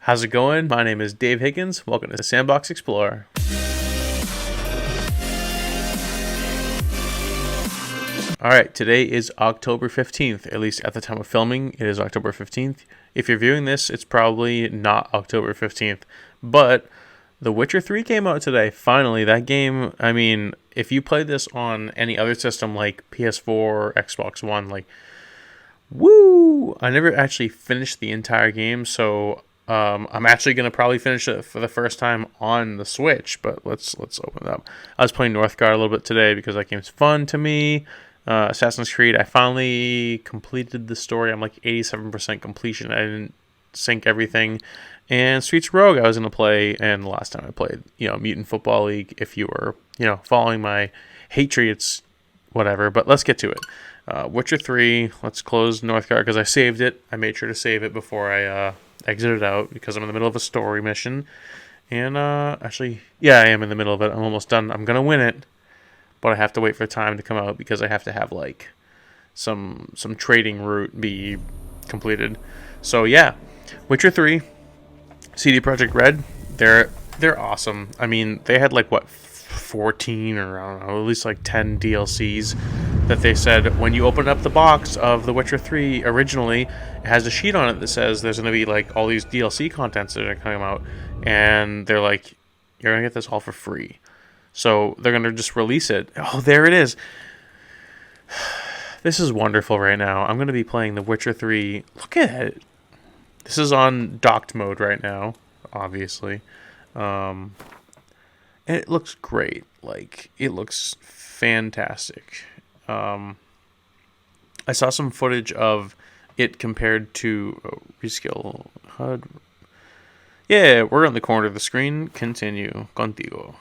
How's it going? My name is Dave Higgins. Welcome to Sandbox Xplorer. Alright, today is October 15th, at least at the time of filming, it is October 15th. If you're viewing this, it's probably not October 15th, but The Witcher 3 came out today. Finally, that game, I mean, if you played this on any other system like PS4 or Xbox One, like, woo! I never actually finished the entire game, so I'm actually going to probably finish it for the first time on the Switch, but let's open it up. I was playing Northgard a little bit today because that game's fun to me. Assassin's Creed, I finally completed the story. I'm like 87% completion. I didn't sync everything. And Streets Rogue I was going to play, and the last time I played, Mutant Football League, if you were, following my hate treats, whatever. But let's get to it. Witcher 3, let's close Northgard because I saved it. I made sure to save it before I exited out because I'm in the middle of a story mission. And actually, yeah, I am in the middle of it. I'm almost done. I'm going to win it. But I have to wait for time to come out because I have to have like some trading route be completed. So yeah, Witcher 3, CD Projekt Red, they're awesome. I mean, they had like 14 or I don't know, at least like 10 DLCs that they said when you open up the box of The Witcher 3 originally, it has a sheet on it that says there's going to be like all these DLC contents that are coming out, and they're like, you're going to get this all for free. So they're going to just release it. Oh, there it is. This is wonderful right now. I'm going to be playing The Witcher 3. Look at it. This is on docked mode right now, obviously. And it looks great. Like, it looks fantastic. I saw some footage of it compared to Reskill HUD. Yeah, we're on the corner of the screen. Continue. Contigo.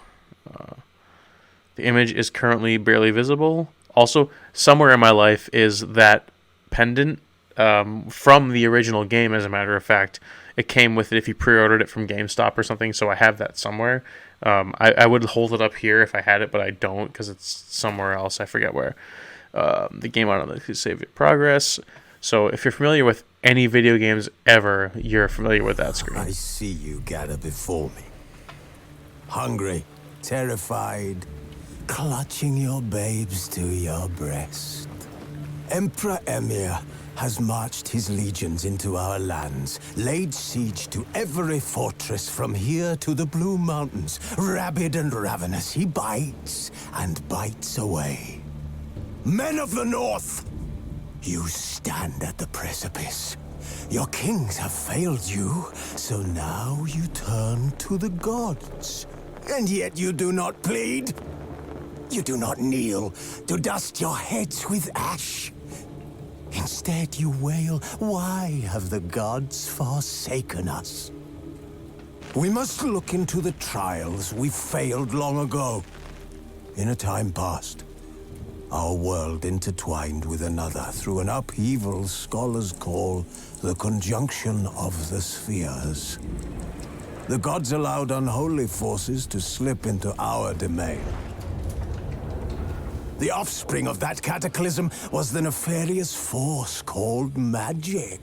The image is currently barely visible. Also, somewhere in my life is that pendant from the original game, as a matter of fact. It came with it if you pre-ordered it from GameStop or something, so I have that somewhere. I would hold it up here if I had it, but I don't because it's somewhere else. I forget where. The game automatically saved your progress. So if you're familiar with any video games ever, you're familiar with that screen. I see you gather before me. Hungry, terrified, clutching your babes to your breast. Emperor Emir has marched his legions into our lands, laid siege to every fortress from here to the Blue Mountains. Rabid and ravenous, he bites and bites away. Men of the North, you stand at the precipice. Your kings have failed you, so now you turn to the gods. And yet you do not plead. You do not kneel to dust your heads with ash. Instead you wail, why have the gods forsaken us? We must look into the trials we failed long ago. In a time past, our world intertwined with another through an upheaval scholars call the conjunction of the spheres. The gods allowed unholy forces to slip into our domain. The offspring of that cataclysm was the nefarious force called magic.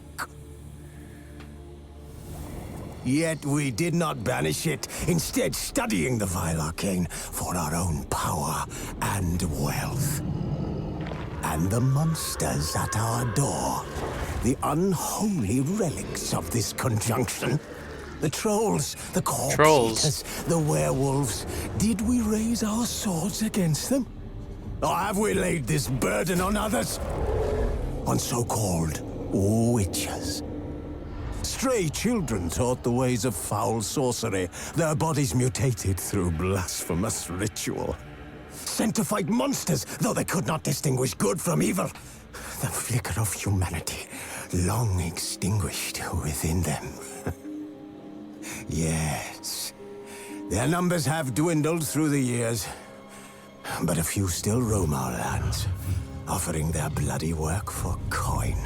Yet we did not banish it, instead studying the vile arcane for our own power and wealth. And the monsters at our door, the unholy relics of this conjunction. The trolls, the corpse eaters, the werewolves. Did we raise our swords against them? Or have we laid this burden on others? On so-called witches. Stray children taught the ways of foul sorcery, their bodies mutated through blasphemous ritual. Sent to fight monsters, though they could not distinguish good from evil. The flicker of humanity, long extinguished within them. Yes, their numbers have dwindled through the years, but a few still roam our lands, offering their bloody work for coin.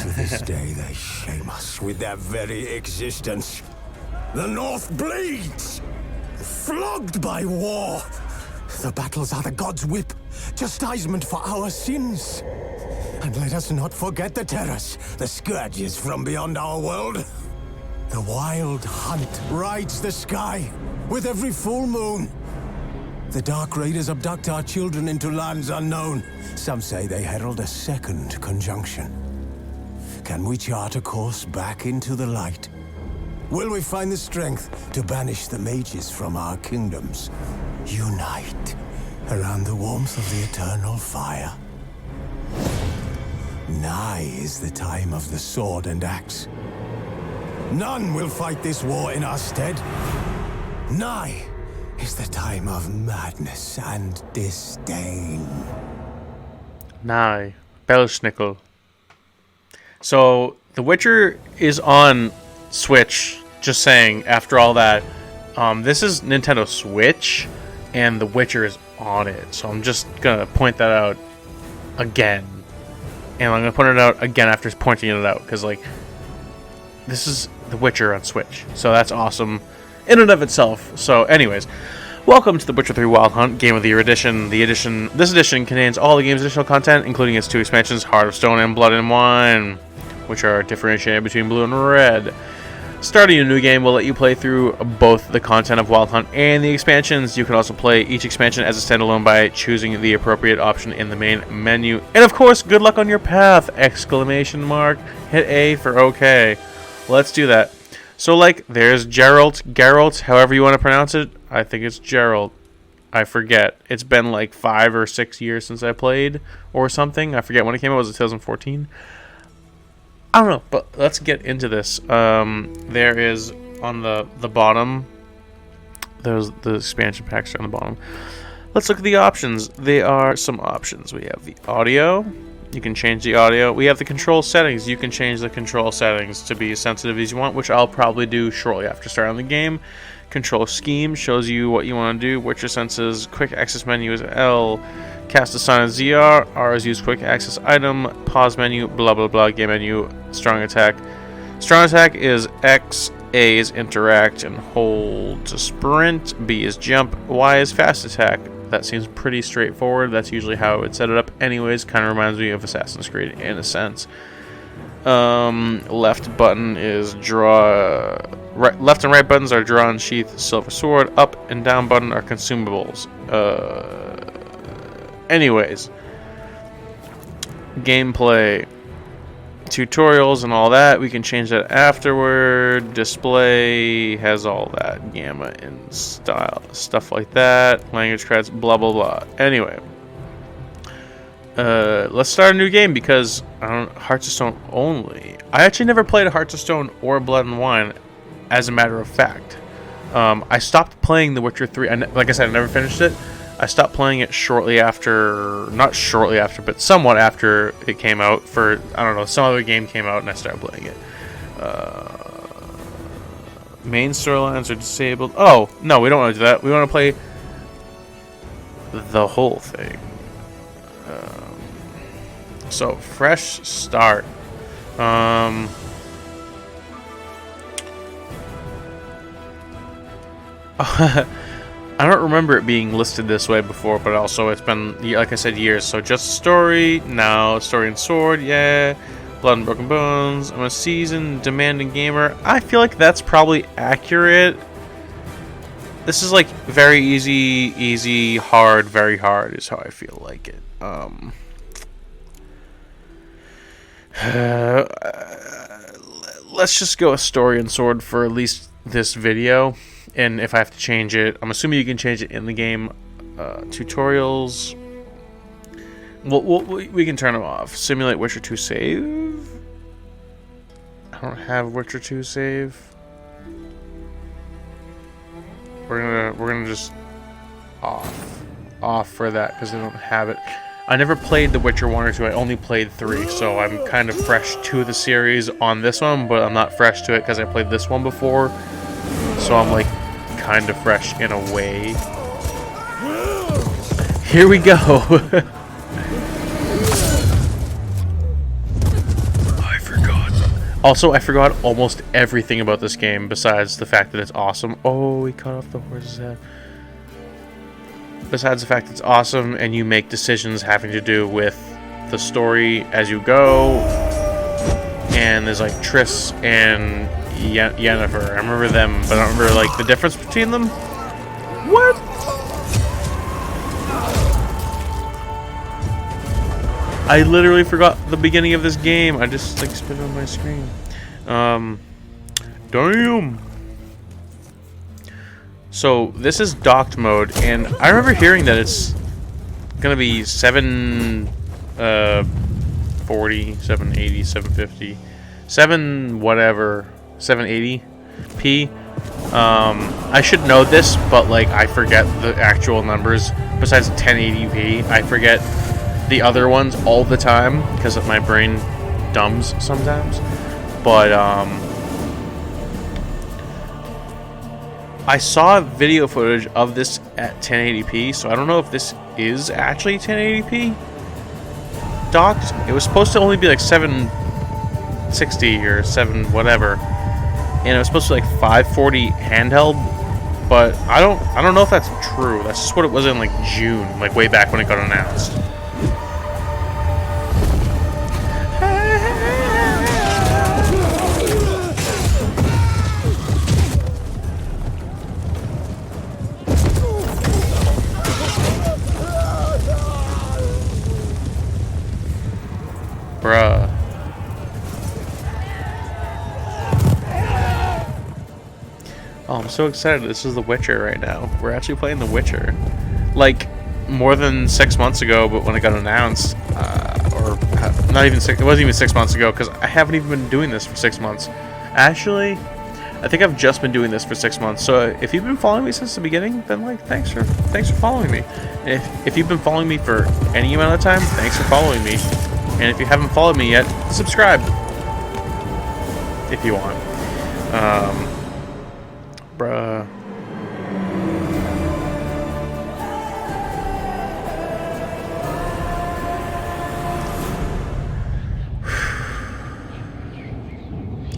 To this day, they shame us with their very existence. The North bleeds, flogged by war. The battles are the gods' whip, chastisement for our sins. And let us not forget the terrors, the scourges from beyond our world. The wild hunt rides the sky with every full moon. The Dark Raiders abduct our children into lands unknown. Some say they herald a second conjunction. Can we chart a course back into the light? Will we find the strength to banish the mages from our kingdoms? Unite around the warmth of the eternal fire. Nigh is the time of the sword and axe. None will fight this war in our stead. Nigh is the time of madness and disdain. Nigh. Belschnickel. So, The Witcher is on Switch, just saying, after all that. This is Nintendo Switch, and The Witcher is on it. So I'm just gonna point that out again. And I'm gonna point it out again after pointing it out, because, like, this is The Witcher on Switch. So that's awesome in and of itself. So anyways, welcome to The Witcher 3 Wild Hunt Game of the Year Edition. This edition contains all the game's additional content, including its 2 expansions, Heart of Stone and Blood and Wine, which are differentiated between blue and red. Starting a new game will let you play through both the content of Wild Hunt and the expansions. You can also play each expansion as a standalone by choosing the appropriate option in the main menu. And of course, good luck on your path! Exclamation mark. Hit A for OK. Let's do that. So, like, there's Geralt, however you want to pronounce it. I think it's Geralt. I forget. It's been like 5 or 6 years since I played or something. I forget when it came out. Was it 2014? I don't know, but let's get into this. There is on the bottom, there's the expansion packs are on the bottom. Let's look at the options. There are some options. We have the audio. You can change the audio. We have the control settings. You can change the control settings to be as sensitive as you want, which I'll probably do shortly after starting the game. Control scheme shows you what you want to do. Witcher senses. Quick access menu is L. Cast a sign is ZR. R is use quick access item. Pause menu. Blah blah blah. Game menu. Strong attack. Strong attack is X. A is interact and hold to sprint. B is jump. Y is fast attack. That seems pretty straightforward. That's usually how I would set it up anyways. Kind of reminds me of Assassin's Creed in a sense. Left button is draw. Left and right buttons are draw and sheath, silver sword. Up and down button are consumables. Anyways. Gameplay. Tutorials and all that. We can change that afterward. Display has all that. Gamma and style. Stuff like that. Language credits. Blah, blah, blah. Anyway. Let's start a new game because Hearts of Stone only. I actually never played a Hearts of Stone or Blood and Wine, as a matter of fact. I stopped playing The Witcher 3. Like I said, I never finished it. I stopped playing it shortly after, not shortly after, but somewhat after it came out for, I don't know, some other game came out and I started playing it. Main storylines are disabled. Oh, no, we don't want to do that. We want to play the whole thing. So, fresh start. I don't remember it being listed this way before, but also it's been, like I said, years. So just story, now story and sword, yeah. Blood and Broken Bones. I'm a seasoned, demanding gamer. I feel like that's probably accurate. This is like very easy, hard, very hard is how I feel like it. Let's just go with story and sword for at least this video. And if I have to change it, I'm assuming you can change it in the game. Tutorials. We can turn them off. Simulate Witcher 2 save. I don't have Witcher 2 save. We're gonna just off for that because I don't have it. I never played The Witcher 1 or 2. I only played 3, so I'm kind of fresh to the series on this one, but I'm not fresh to it because I played this one before. So I'm like kind of fresh in a way. Here we go. I forgot. Also, I forgot almost everything about this game besides the fact that it's awesome. Oh, we cut off the horse's head. Besides the fact it's awesome and you make decisions having to do with the story as you go. And there's like Triss and Yennefer. I remember them, but I don't remember like the difference between them. What? I literally forgot the beginning of this game. I just like spit it on my screen. Damn. So this is docked mode, and I remember hearing that it's gonna be 740, 780, 750, 7 whatever, 780p. I should know this, but like I forget the actual numbers. Besides 1080p, I forget the other ones all the time because my brain dumbs sometimes. But I saw video footage of this at 1080p, so I don't know if this is actually 1080p docked. It was supposed to only be like 760 or 7 whatever, and it was supposed to be like 540 handheld. But I don't know if that's true. That's just what it was in like June, like way back when it got announced. Bruh. Oh, I'm so excited. This is The Witcher right now. We're actually playing The Witcher. Like, more than 6 months ago, but when it got announced, or not even 6, it wasn't even 6 months ago, because I haven't even been doing this for 6 months. Actually, I think I've just been doing this for 6 months. So if you've been following me since the beginning, then like, thanks for following me. And if you've been following me for any amount of time, thanks for following me. And if you haven't followed me yet, subscribe if you want. Bruh.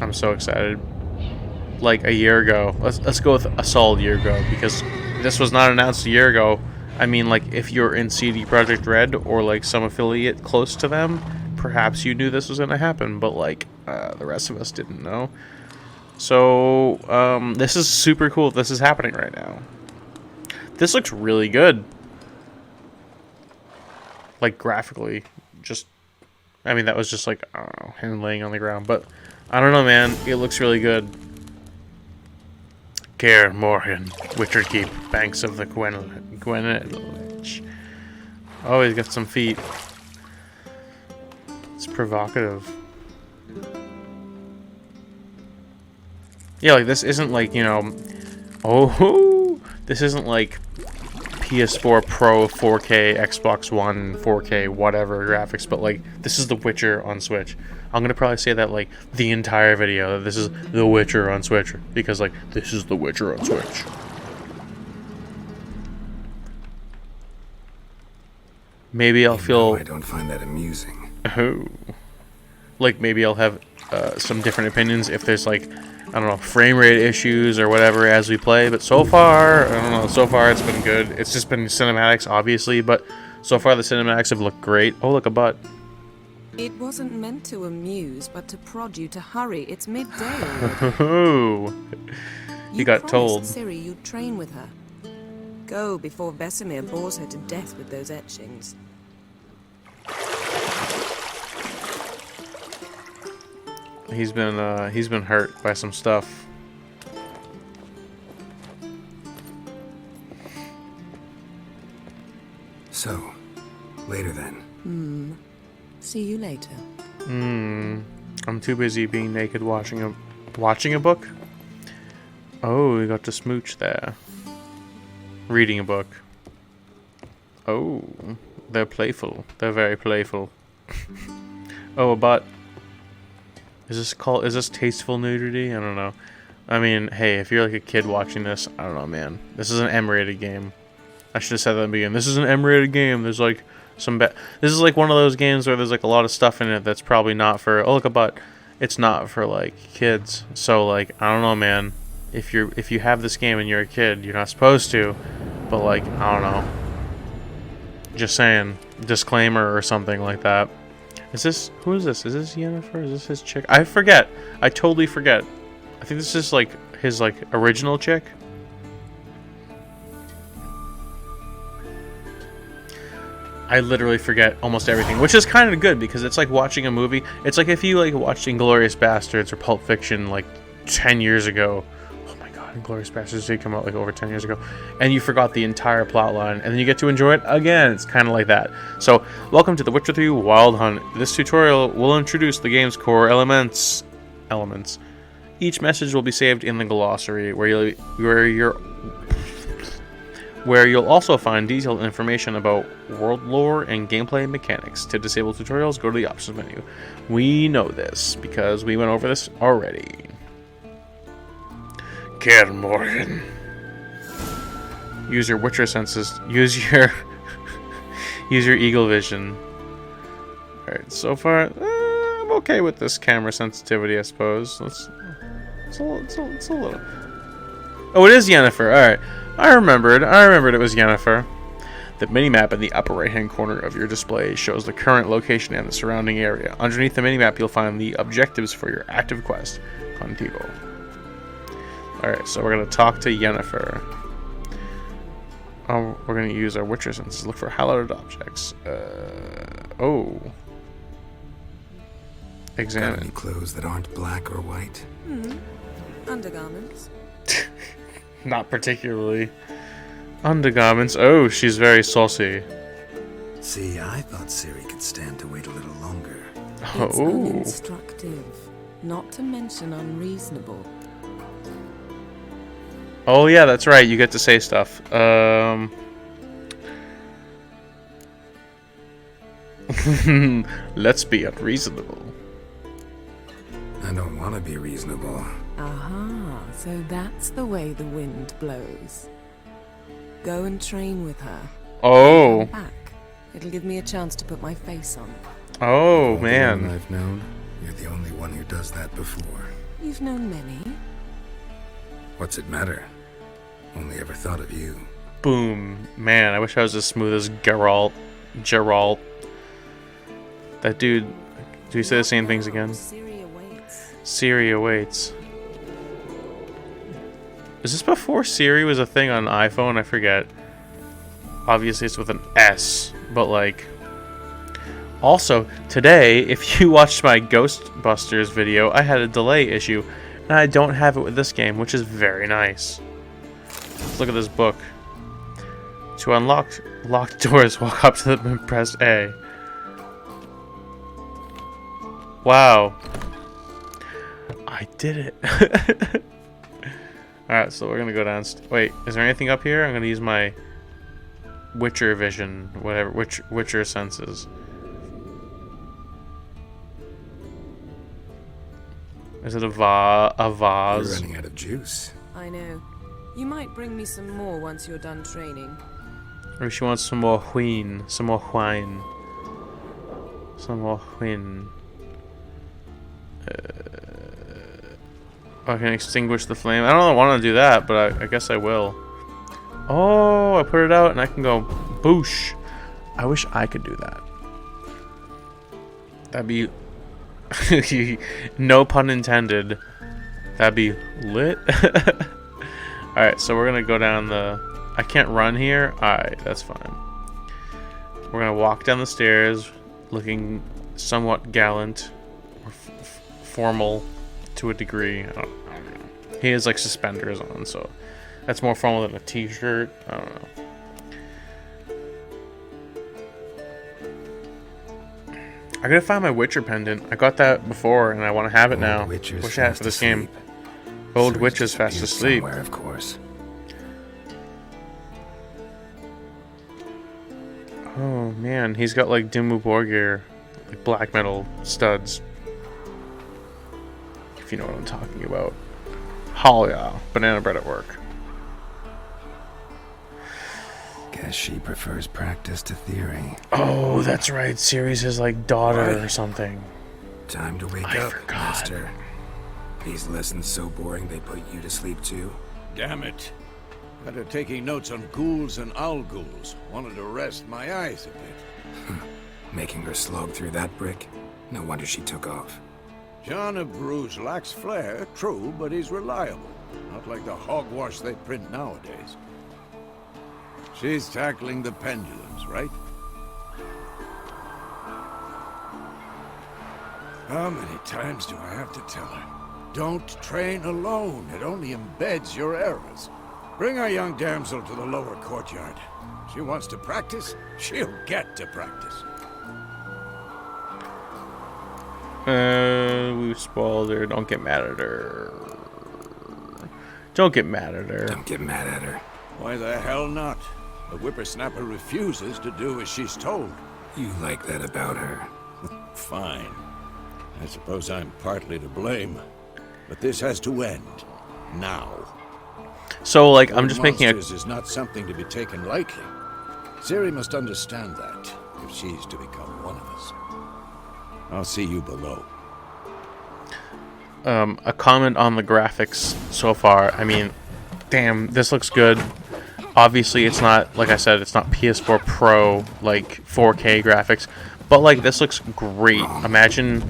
I'm so excited. Like a year ago. Let's go with a solid year ago, because this was not announced a year ago. I mean, like, if you're in CD Projekt Red or like some affiliate close to them, perhaps you knew this was gonna happen, but like the rest of us didn't know. So this is super cool. This is happening right now. This looks really good. Like graphically, just I mean that was just like I don't know, him laying on the ground, but I don't know, man. It looks really good. Kaer Morhen, Witcher Keep, banks of the Gwent. Oh, he's got some feet. It's provocative. Yeah, like this isn't like, you know, oh, this isn't like PS4 Pro 4K, Xbox One 4K, whatever graphics, but like this is The Witcher on Switch. I'm gonna probably say that like the entire video, that this is The Witcher on Switch, because like this is The Witcher on Switch. Maybe I'll feel. I don't find that amusing. Oh, like maybe I'll have some different opinions if there's like, I don't know, frame rate issues or whatever as we play. But so far, I don't know. So far, it's been good. It's just been cinematics, obviously, but so far the cinematics have looked great. Oh, look, a butt. It wasn't meant to amuse, but to prod you to hurry. It's midday. Oh, you got told. Ciri you'd train with her. Go before Vesemir bores her to death with those etchings. He's been hurt by some stuff. So, later then. See you later. I'm too busy being naked watching a book. Oh, we got to smooch there. Reading a book. Oh, they're playful. They're very playful. Oh, a butt. Is this tasteful nudity? I don't know. I mean, hey, if you're like a kid watching this, I don't know, man. This is an M-rated game. I should have said that in the beginning. This is an M-rated game. There's like some this is like one of those games where there's like a lot of stuff in it that's probably not for, oh, look, a butt. It's not for like kids. So like, I don't know, man. If you have this game and you're a kid, you're not supposed to. But like, I don't know. Just saying, disclaimer or something like that. Who is this? Is this Yennefer? Is this his chick? I forget. I totally forget. I think this is like his like original chick. I literally forget almost everything, which is kind of good because it's like watching a movie. It's like if you like watched Inglourious Bastards or Pulp Fiction like 10 years ago. Oh my god, Inglourious Bastards did come out like over 10 years ago. And you forgot the entire plot line, and then you get to enjoy it again. It's kind of like that. So, welcome to The Witcher 3 Wild Hunt. This tutorial will introduce the game's core elements. Each message will be saved in the glossary, where you'll also find detailed information about world lore and gameplay mechanics. To disable tutorials, go to the options menu. We know this because we went over this already. Kaer Morhen. Use your Witcher senses. Use your eagle vision. Alright, so far, I'm okay with this camera sensitivity, I suppose. It's a little... Oh, it is Yennefer. Alright. I remembered it was Yennefer. The minimap in the upper right-hand corner of your display shows the current location and the surrounding area. Underneath the minimap, you'll find the objectives for your active quest, Contigo. Alright, so we're going to talk to Yennefer. Oh, we're going to use our Witcher senses. Look for highlighted objects. Examine. Got any clothes that aren't black or white? Undergarments. Not particularly. Undergarments. Oh, she's very saucy. See, I thought Ciri could stand to wait a little longer. It's Oh. uninstructive, not to mention unreasonable. Oh yeah, that's right. You get to say stuff. Let's be unreasonable. I don't want to be reasonable. Aha, so that's the way the wind blows. Go and train with her. Oh. Come back. It'll give me a chance to put my face on. Oh All the man. women I've known, you're the only one who does that before. You've known many. What's it matter? Only ever thought of you. Boom. Man, I wish I was as smooth as Geralt. That dude. Do you say the same things again? Ciri awaits. Siri awaits. Is this before Siri was a thing on iPhone? I forget. Obviously it's with an S, but like... Also, today, if you watched my Ghostbusters video, I had a delay issue, and I don't have it with this game, which is very nice. Let's look at this book. To unlock locked doors, walk up to them and press A. Wow. I did it. Alright, so we're gonna go down. Wait, is there anything up here? I'm gonna use my Witcher vision, whatever, Witcher senses. Is it a vase? You're running out of juice. I know. You might bring me some more once you're done training. Or she wants some more wine. Some more wine. Some more wine. I can extinguish the flame. I don't want to do that, but I guess I will. Oh, I put it out and I can go boosh. I wish I could do that. That'd be... no pun intended. That'd be lit. Alright, so we're going to go down the... I can't run here? Alright, that's fine. We're going to walk down the stairs looking somewhat gallant or formal to a degree. I don't know. He has like suspenders on, so that's more formal than a t-shirt. I don't know. I gotta find my Witcher pendant. I got that before and I want to have it now. Wish I had it for this game. Old Witcher's fast asleep. Somewhere, of course. Oh man, he's got like Dimmu Borgir, like black metal studs. If you know what I'm talking about. Oh yeah, banana bread at work. Guess she prefers practice to theory. Oh, that's right. Ciri's his like daughter or something. Time to wake I up, forgot. master. These lessons so boring they put you to sleep too? Damn it. After taking notes on ghouls and owl ghouls, wanted to rest my eyes a bit. Making her slog through that brick? No wonder she took off. John of Bruges lacks flair, true, but he's reliable. Not like the hogwash they print nowadays. She's tackling the pendulums, right? How many times do I have to tell her? Don't train alone. It only embeds your errors. Bring our young damsel to the lower courtyard. She wants to practice, she'll get to practice. We spoiled her. Don't get mad at her. Don't get mad at her. Don't get mad at her. Why the hell not? The whippersnapper refuses to do as she's told. You like that about her. Fine. I suppose I'm partly to blame. But this has to end. Now. So, like, I'm just making a... Monsters is not something to be taken lightly. Ciri must understand that, if she's to become one of us. I'll see you below. A comment on the graphics so far. I mean, damn, this looks good. Obviously, it's not, like I said, it's not PS4 Pro, like, 4K graphics. But, like, this looks great. Imagine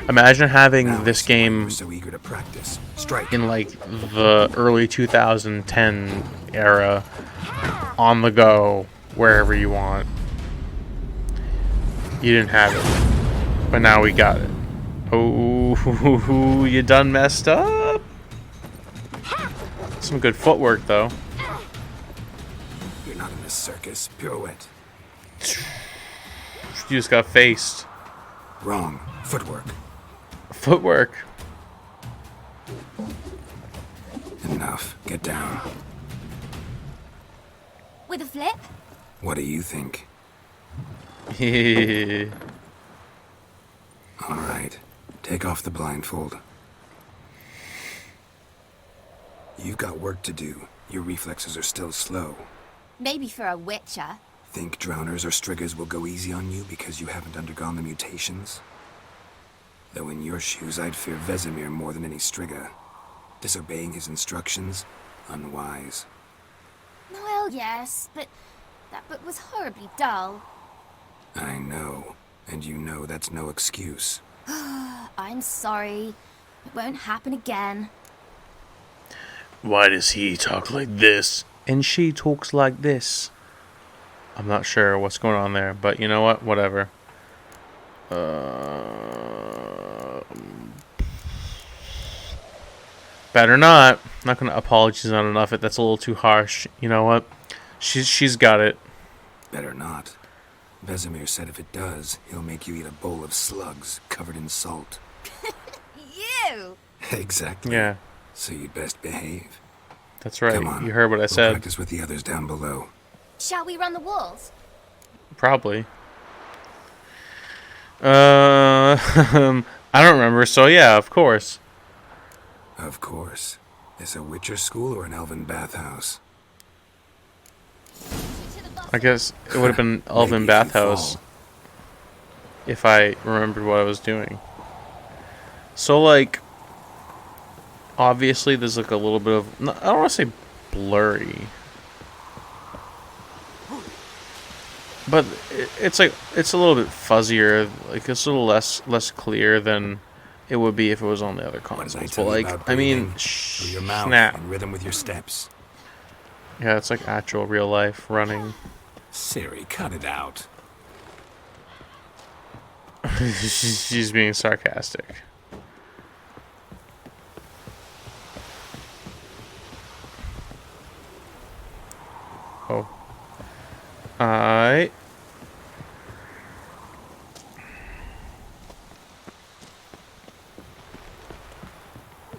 having Now this I see why you game were so eager to practice. Strike. in, like, the early 2010 era on the go, wherever you want. You didn't have it, but now we got it. Oh, you done messed up. Some good footwork, though. You're not in this circus. Pirouette. You just got faced. Wrong. Footwork. Footwork. Enough. Get down. With a flip? What do you think? All right. Take off the blindfold. You've got work to do. Your reflexes are still slow. Maybe for a witcher. Think drowners or striggers will go easy on you because you haven't undergone the mutations? Though in your shoes, I'd fear Vesemir more than any strigger. Disobeying his instructions? Unwise. Well, yes, but that book was horribly dull. I know. And you know that's no excuse. I'm sorry. It won't happen again. Why does he talk like this? And she talks like this. I'm not sure what's going on there, but you know what? Whatever. Better not. I'm not gonna apologize on enough. That's a little too harsh. You know what? She's got it. Better not. Vesemir said if it does, he'll make you eat a bowl of slugs covered in salt. You! Exactly. Yeah, So you'd best behave. that's right. Come on. You heard what I We'll said. practice with the others down below. Shall we run the walls? Probably. I don't remember. So yeah, of course. Of course. Is a Witcher school or an elven bathhouse? I guess it would have been Elven Maybe if you Bathhouse fall. if I remembered what I was doing. So, like, obviously there's like a little bit of, I don't want to say blurry, but it's like, it's a little bit fuzzier, like it's a little less clear than it would be if it was on the other What did I consoles. tell But you like, about I mean, breathing? Through your mouth snap. in rhythm with your steps. Yeah, it's like actual real life running. Ciri, cut it out. She's being sarcastic. Oh. Alright.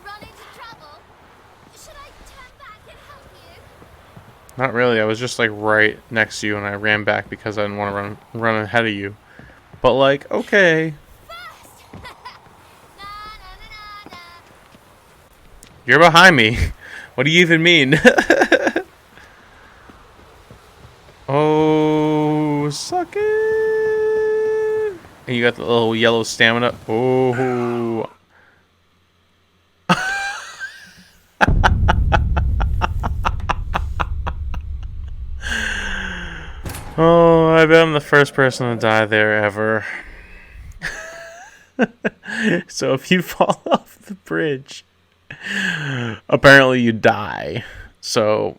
Run into trouble? Should I turn back and help you? Not really. I was just like right next to you and I ran back because I didn't want to run ahead of you. But like, okay. First! Na, na, na, na, na. You're behind me. What do you even mean? Oh, suck it. And you got the little yellow stamina. Oh. Oh, I bet I'm the first person to die there ever. So if you fall off the bridge, apparently you die. So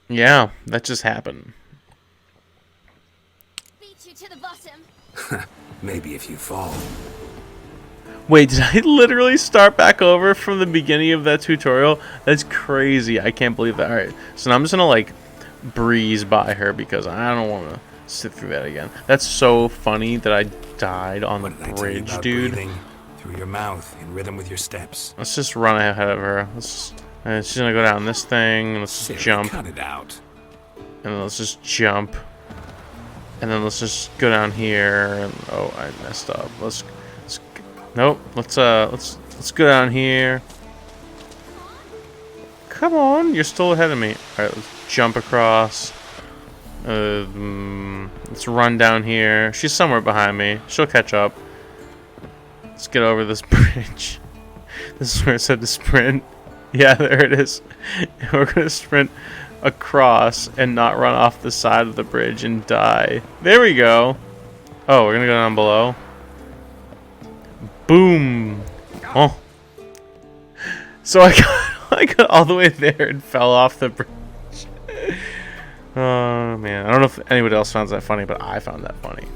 yeah, that just happened. Beat you to the bottom. Maybe if you fall. Wait, did I literally start back over from the beginning of that tutorial? That's crazy. I can't believe that. Alright, so now I'm just gonna like breeze by her because I don't want to sit through that again. That's so funny that I died on the What did I tell you bridge, about dude. breathing through your mouth in rhythm with your steps? Let's just run ahead of her. She's gonna go down this thing. Let's just Siri, jump. cut it out. And then let's just jump. And then let's just go down here. And, oh, I messed up. Nope. Let's go down here. Come on, you're still ahead of me. All right, let's jump across. Let's run down here. She's somewhere behind me. She'll catch up. Let's get over this bridge. This is where it said to sprint. Yeah, there it is. We're gonna sprint across and not run off the side of the bridge and die. There we go. Oh, we're gonna go down below. Boom. Oh. So I got all the way there and fell off the bridge. Oh man, I don't know if anybody else finds that funny, but I found that funny.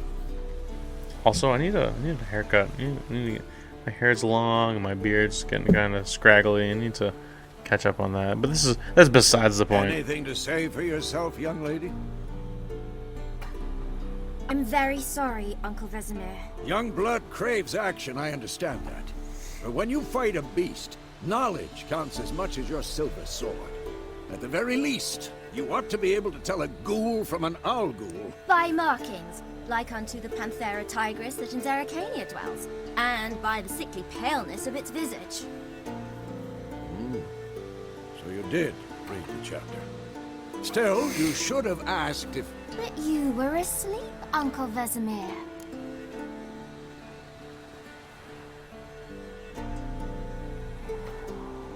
Also, I need a haircut. My hair's long and my beard's getting kind of scraggly. I need to catch up on that. But that's besides the point. Anything to say for yourself, young lady? I'm very sorry, Uncle Vesemir. Young blood craves action, I understand that. But when you fight a beast, knowledge counts as much as your silver sword. At the very least, you ought to be able to tell a ghoul from an owl ghoul. By markings, like unto the Panthera tigris that in Zeracania dwells, and by the sickly paleness of its visage. So you did read the chapter. Still, you should have asked if... But you were asleep, Uncle Vesemir.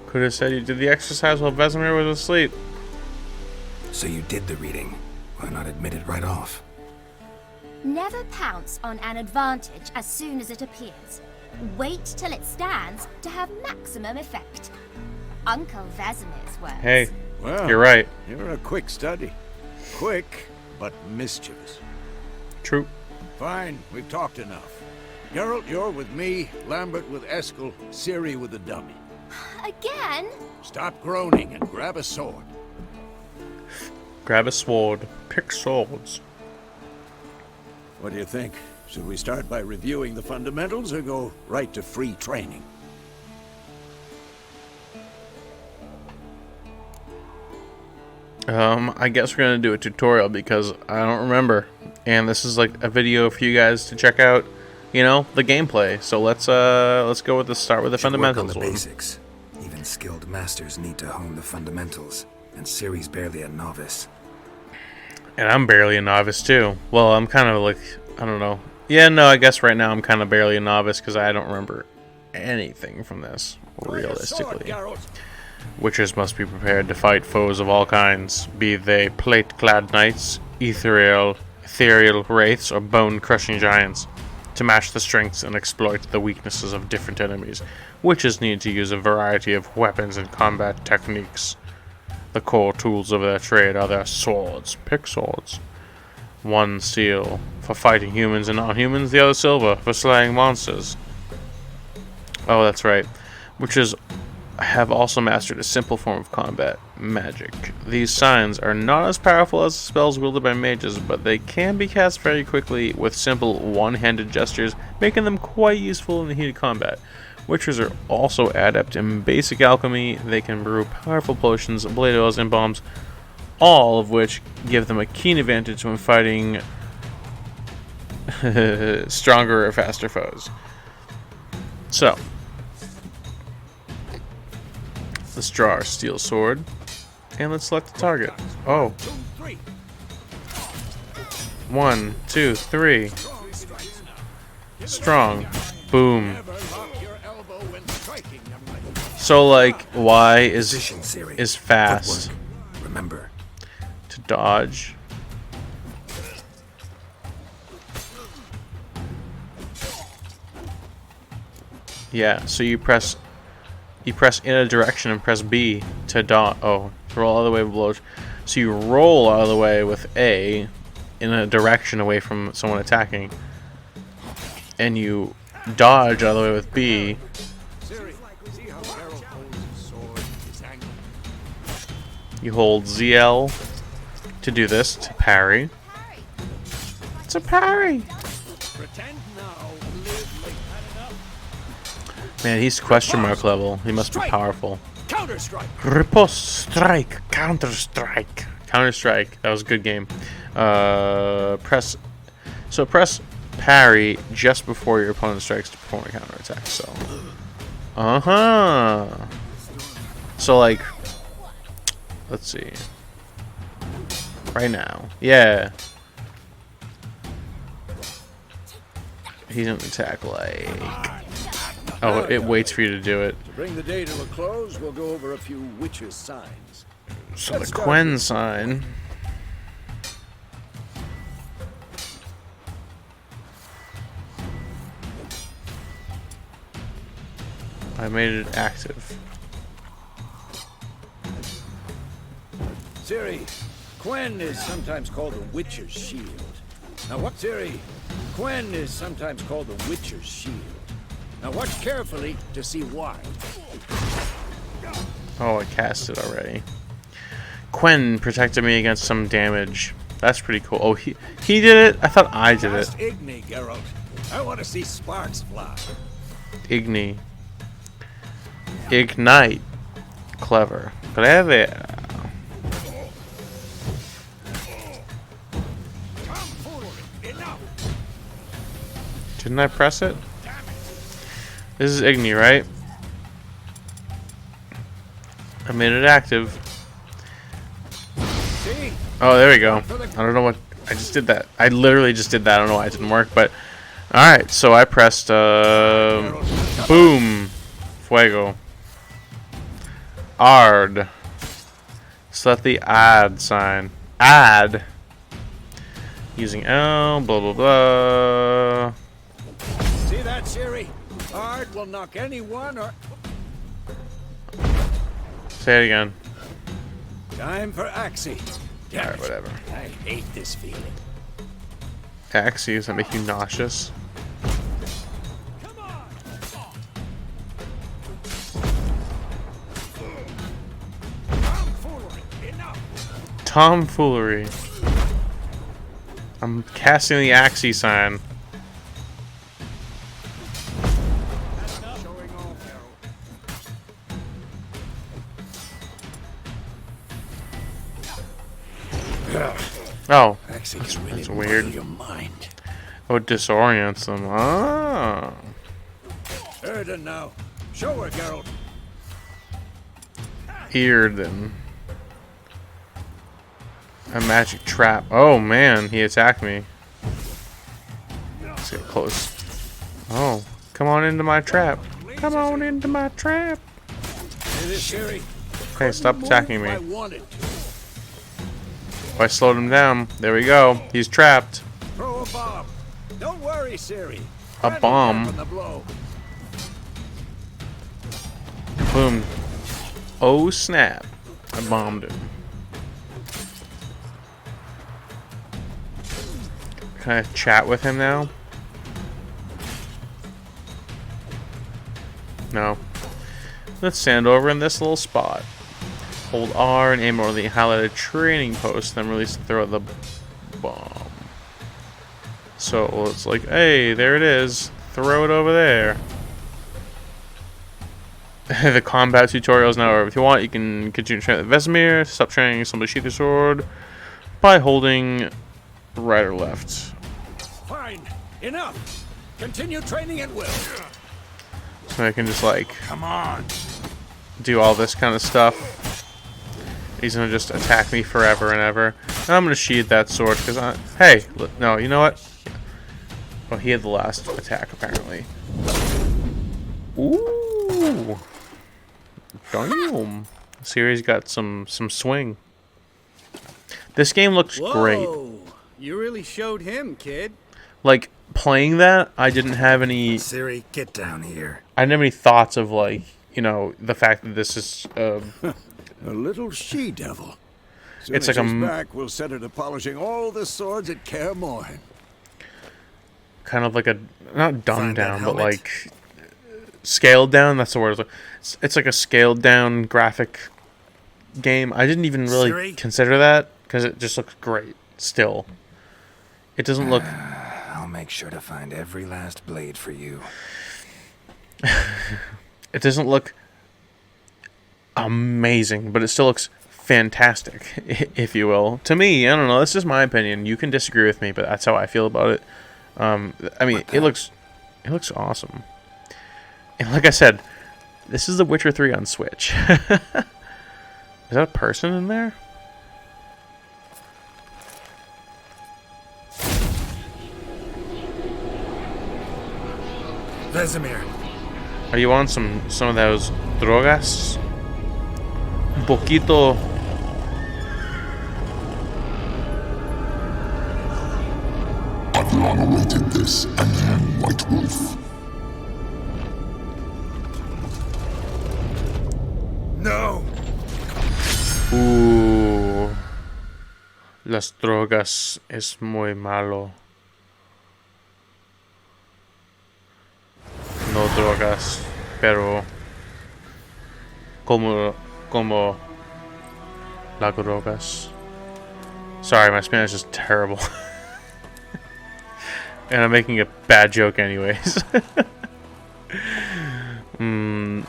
Could have said you did the exercise while Vesemir was asleep. So you did the reading. Why not admit it right off? Never pounce on an advantage as soon as it appears. Wait till it stands to have maximum effect. Uncle Vesemir's words. Hey, Well, you're right. You're a quick study. Quick, but mischievous. True. Fine, we've talked enough. Geralt, you're with me, Lambert with Eskel, Ciri with the dummy. Again? Stop groaning and grab a sword. Grab a sword. Pick swords. What do you think? Should we start by reviewing the fundamentals or go right to free training? I guess we're gonna do a tutorial because I don't remember, and this is like a video for you guys to check out, you know, the gameplay. So let's go with the start with the Should fundamentals. work on the one. basics. Even skilled masters need to hone the fundamentals, and Ciri's barely a novice. And I'm barely a novice too. Well, I'm kind of like, I don't know. Yeah, no, I guess right now I'm kind of barely a novice because I don't remember anything from this, realistically. Witchers must be prepared to fight foes of all kinds, be they plate-clad knights, ethereal wraiths, or bone-crushing giants. To match the strengths and exploit the weaknesses of different enemies, witches need to use a variety of weapons and combat techniques. The core tools of their trade are their swords. Pick swords. One steel for fighting humans and non-humans, the other silver for slaying monsters. Oh, that's right. Witches have also mastered a simple form of combat, magic. These signs are not as powerful as the spells wielded by mages, but they can be cast very quickly with simple one-handed gestures, making them quite useful in the heat of combat. Witchers are also adept in basic alchemy. They can brew powerful potions, blade oils, and bombs, all of which give them a keen advantage when fighting stronger or faster foes. So, let's draw our steel sword, and let's select the target. Oh. 1, 2, 3. Strong. Boom. So like Y is fast. Footwork. Remember. To dodge. Yeah, so you press in a direction and press B to dodge. Oh, roll all the way below. So you roll all the way with A in a direction away from someone attacking, and you dodge all the way with B. You hold ZL to do this, to parry. It's a parry! Man, he's question mark level. He must be powerful. Counter-strike. Riposte strike, counter strike, counter strike. That was a good game. Press parry just before your opponent strikes to perform a counter attack. So, So like, let's see. Right now, yeah. He doesn't attack like. Oh, it waits for you to do it. To bring the day to a close, we'll go over a few witches' signs. So the Quen sign. I made it active. Ciri, Quen is sometimes called the Witcher's Shield. Now what, Ciri? Quen is sometimes called the Witcher's Shield. Now watch carefully to see why. Oh, I cast it already. Quen protected me against some damage. That's pretty cool. Oh, he did it? I thought I did it. Cast Igni, Geralt. I want to see sparks fly. Igni. Ignite. Clever. Breve. Didn't I press it? This is Igni, right? I made it active. Oh, there we go. I don't know what... I just did that. I literally just did that. I don't know why it didn't work, but... Alright, so I pressed... boom. Fuego. Ard. Select the add sign. Add. Using L, blah, blah, blah. See that, Ciri? Ard will knock anyone or... Say it again. Time for Axie. Alright, whatever. I hate this feeling. Axie, does that make you nauseous? Come on! Tomfoolery. I'm casting the Axie sign. Oh, that's weird. Your mind. Oh, it disorients them. Ah. Erden now. Show her, Geralt. Earden. A magic trap. Oh man, he attacked me. Let's get close. Oh, come on into my trap. Come on into my trap. Hey, stop attacking me. Oh, I slowed him down. There we go. He's trapped. Throw a bomb. Don't worry, Ciri. A bomb. Boom. Oh snap. I bombed him. Can I chat with him now? No. Let's stand over in this little spot. Hold R and aim over the highlighted training post, then release and throw the bomb. So it's like, hey, there it is. Throw it over there. The combat tutorial is now over. If you want, you can continue to train with Vesemir. Stop training, somebody sheath your sword by holding right or left. Fine. Enough. Continue training at will. So I can just like, Come on. do all this kind of stuff. He's gonna just attack me forever and ever. And I'm gonna sheath that sword because hey, no, you know what? Oh, he had the last attack apparently. Ooh, damn! Series got some swing. This game looks great. You really showed him, kid. Like playing that, I didn't have any. Siri, get down here. I didn't have any thoughts of like, the fact that this is. A little she-devil. Soon It's as like she's a back, we'll set her to polishing all the swords at Kaer Morhen. Kind of like a not dumbed Find that down, but helmet. like scaled down. That's the word. It's like a scaled down graphic game. I didn't even really Siri? consider that because it just looks great. Still, it doesn't look. I'll make sure to find every last blade for you. It doesn't look amazing, but it still looks fantastic, if you will. To me, I don't know. This is my opinion. You can disagree with me, but that's how I feel about it. I mean, it looks awesome. And like I said, this is The Witcher 3 on Switch. Is that a person in there? Vesemir, Are you on some of those drogas? Un poquito. I've long awaited this, and then White Wolf. no! Las drogas es muy malo. No drogas, pero como las drogas. Sorry, my Spanish is terrible. And I'm making a bad joke anyways. Un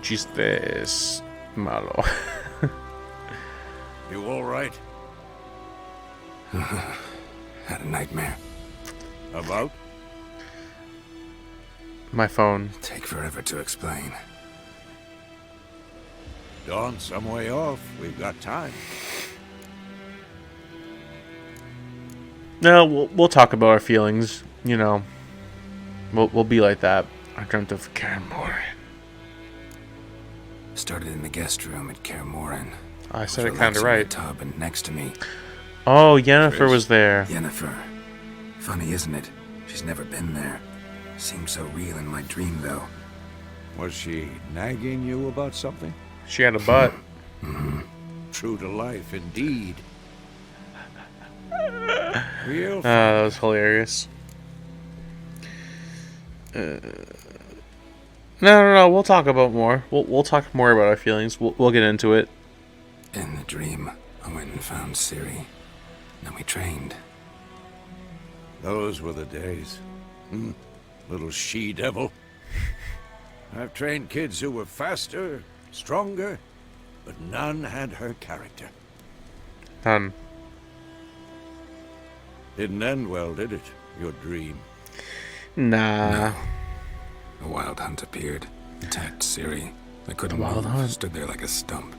chiste es malo. You all right? Had a nightmare. About? My phone. Take forever to explain. Dawn's some way off. We've got time. No, we'll talk about our feelings. We'll be like that. I dreamt of Kaer Morhen. Started in the guest room at Kaer Morhen. I said Was it kind of relaxing in right. the tub and next to me, Oh, Yennefer was there. Yennefer. Funny, isn't it? She's never been there. Seemed so real in my dream, though. Was she nagging you about something? She had a butt. True to life, indeed. Real That was hilarious. No. We'll talk about more. We'll talk more about our feelings. We'll get into it. In the dream, I went and found Ciri. Then we trained. Those were the days. Little she-devil. I've trained kids who were faster, stronger, but none had her character. Done. Didn't end well, did it? Your dream. Nah. A wild hunt appeared, attacked Ciri. I couldn't Wild move, hunt? stood there like a stump.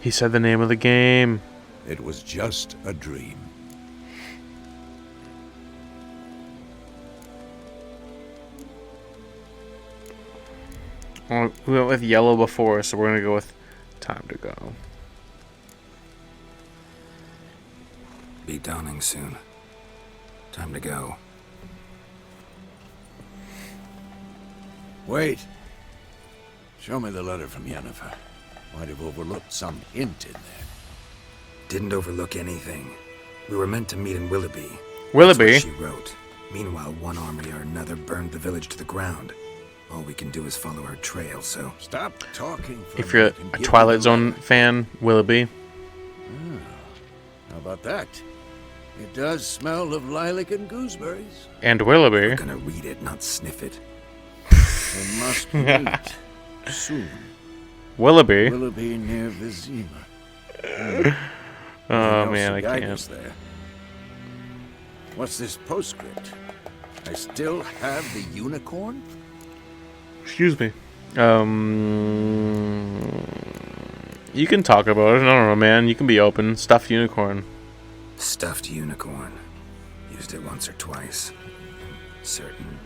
He said the name of the game. It was just a dream. Well, we went with yellow before, so we're gonna go with time to go. Be dawning soon. Time to go. Wait. Show me the letter from Yennefer. Might have overlooked some hint in there. Didn't overlook anything. We were meant to meet in Willoughby. Willoughby? That's what she wrote. Meanwhile, one army or another burned the village to the ground. All we can do is follow her trail, so... Stop talking for If you're minute and a give me Twilight the Zone letter. fan, Willoughby. How about that? It does smell of lilac and gooseberries. And Willoughby. We're gonna read it, not sniff it. We must meet soon. Willoughby. Willoughby near Vizima. Oh man, I Guide can't. us there. What's this postscript? I still have the unicorn? Excuse me. You can talk about it. I don't know, man. You can be open. Stuffed unicorn. Stuffed unicorn. Used it once or twice. Certain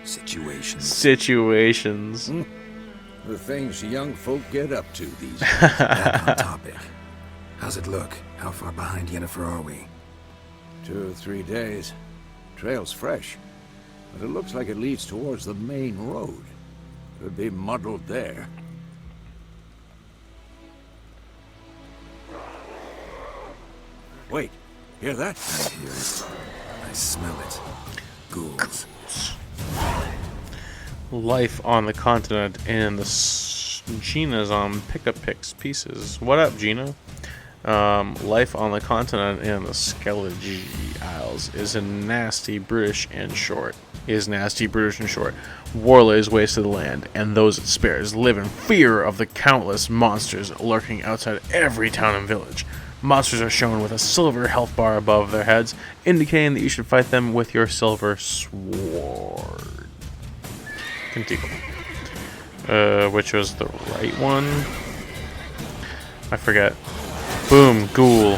situations. Situations. The things young folk get up to these days. Back on topic. How's it look? How far behind Yennefer are we? 2 or 3 days. Trail's fresh, but it looks like it leads towards the main road. Could be muddled there. Wait, hear that? I hear it. I smell it. Ghouls. Life on the continent and Gina's on pickup pieces. What up, Gina? Life on the continent and the Skellige Isles is nasty, brutish, and short. War lays waste to the land, and those it spares live in fear of the countless monsters lurking outside every town and village. Monsters are shown with a silver health bar above their heads, indicating that you should fight them with your silver sword. Continue. Which was the right one? I forget. Boom, ghoul.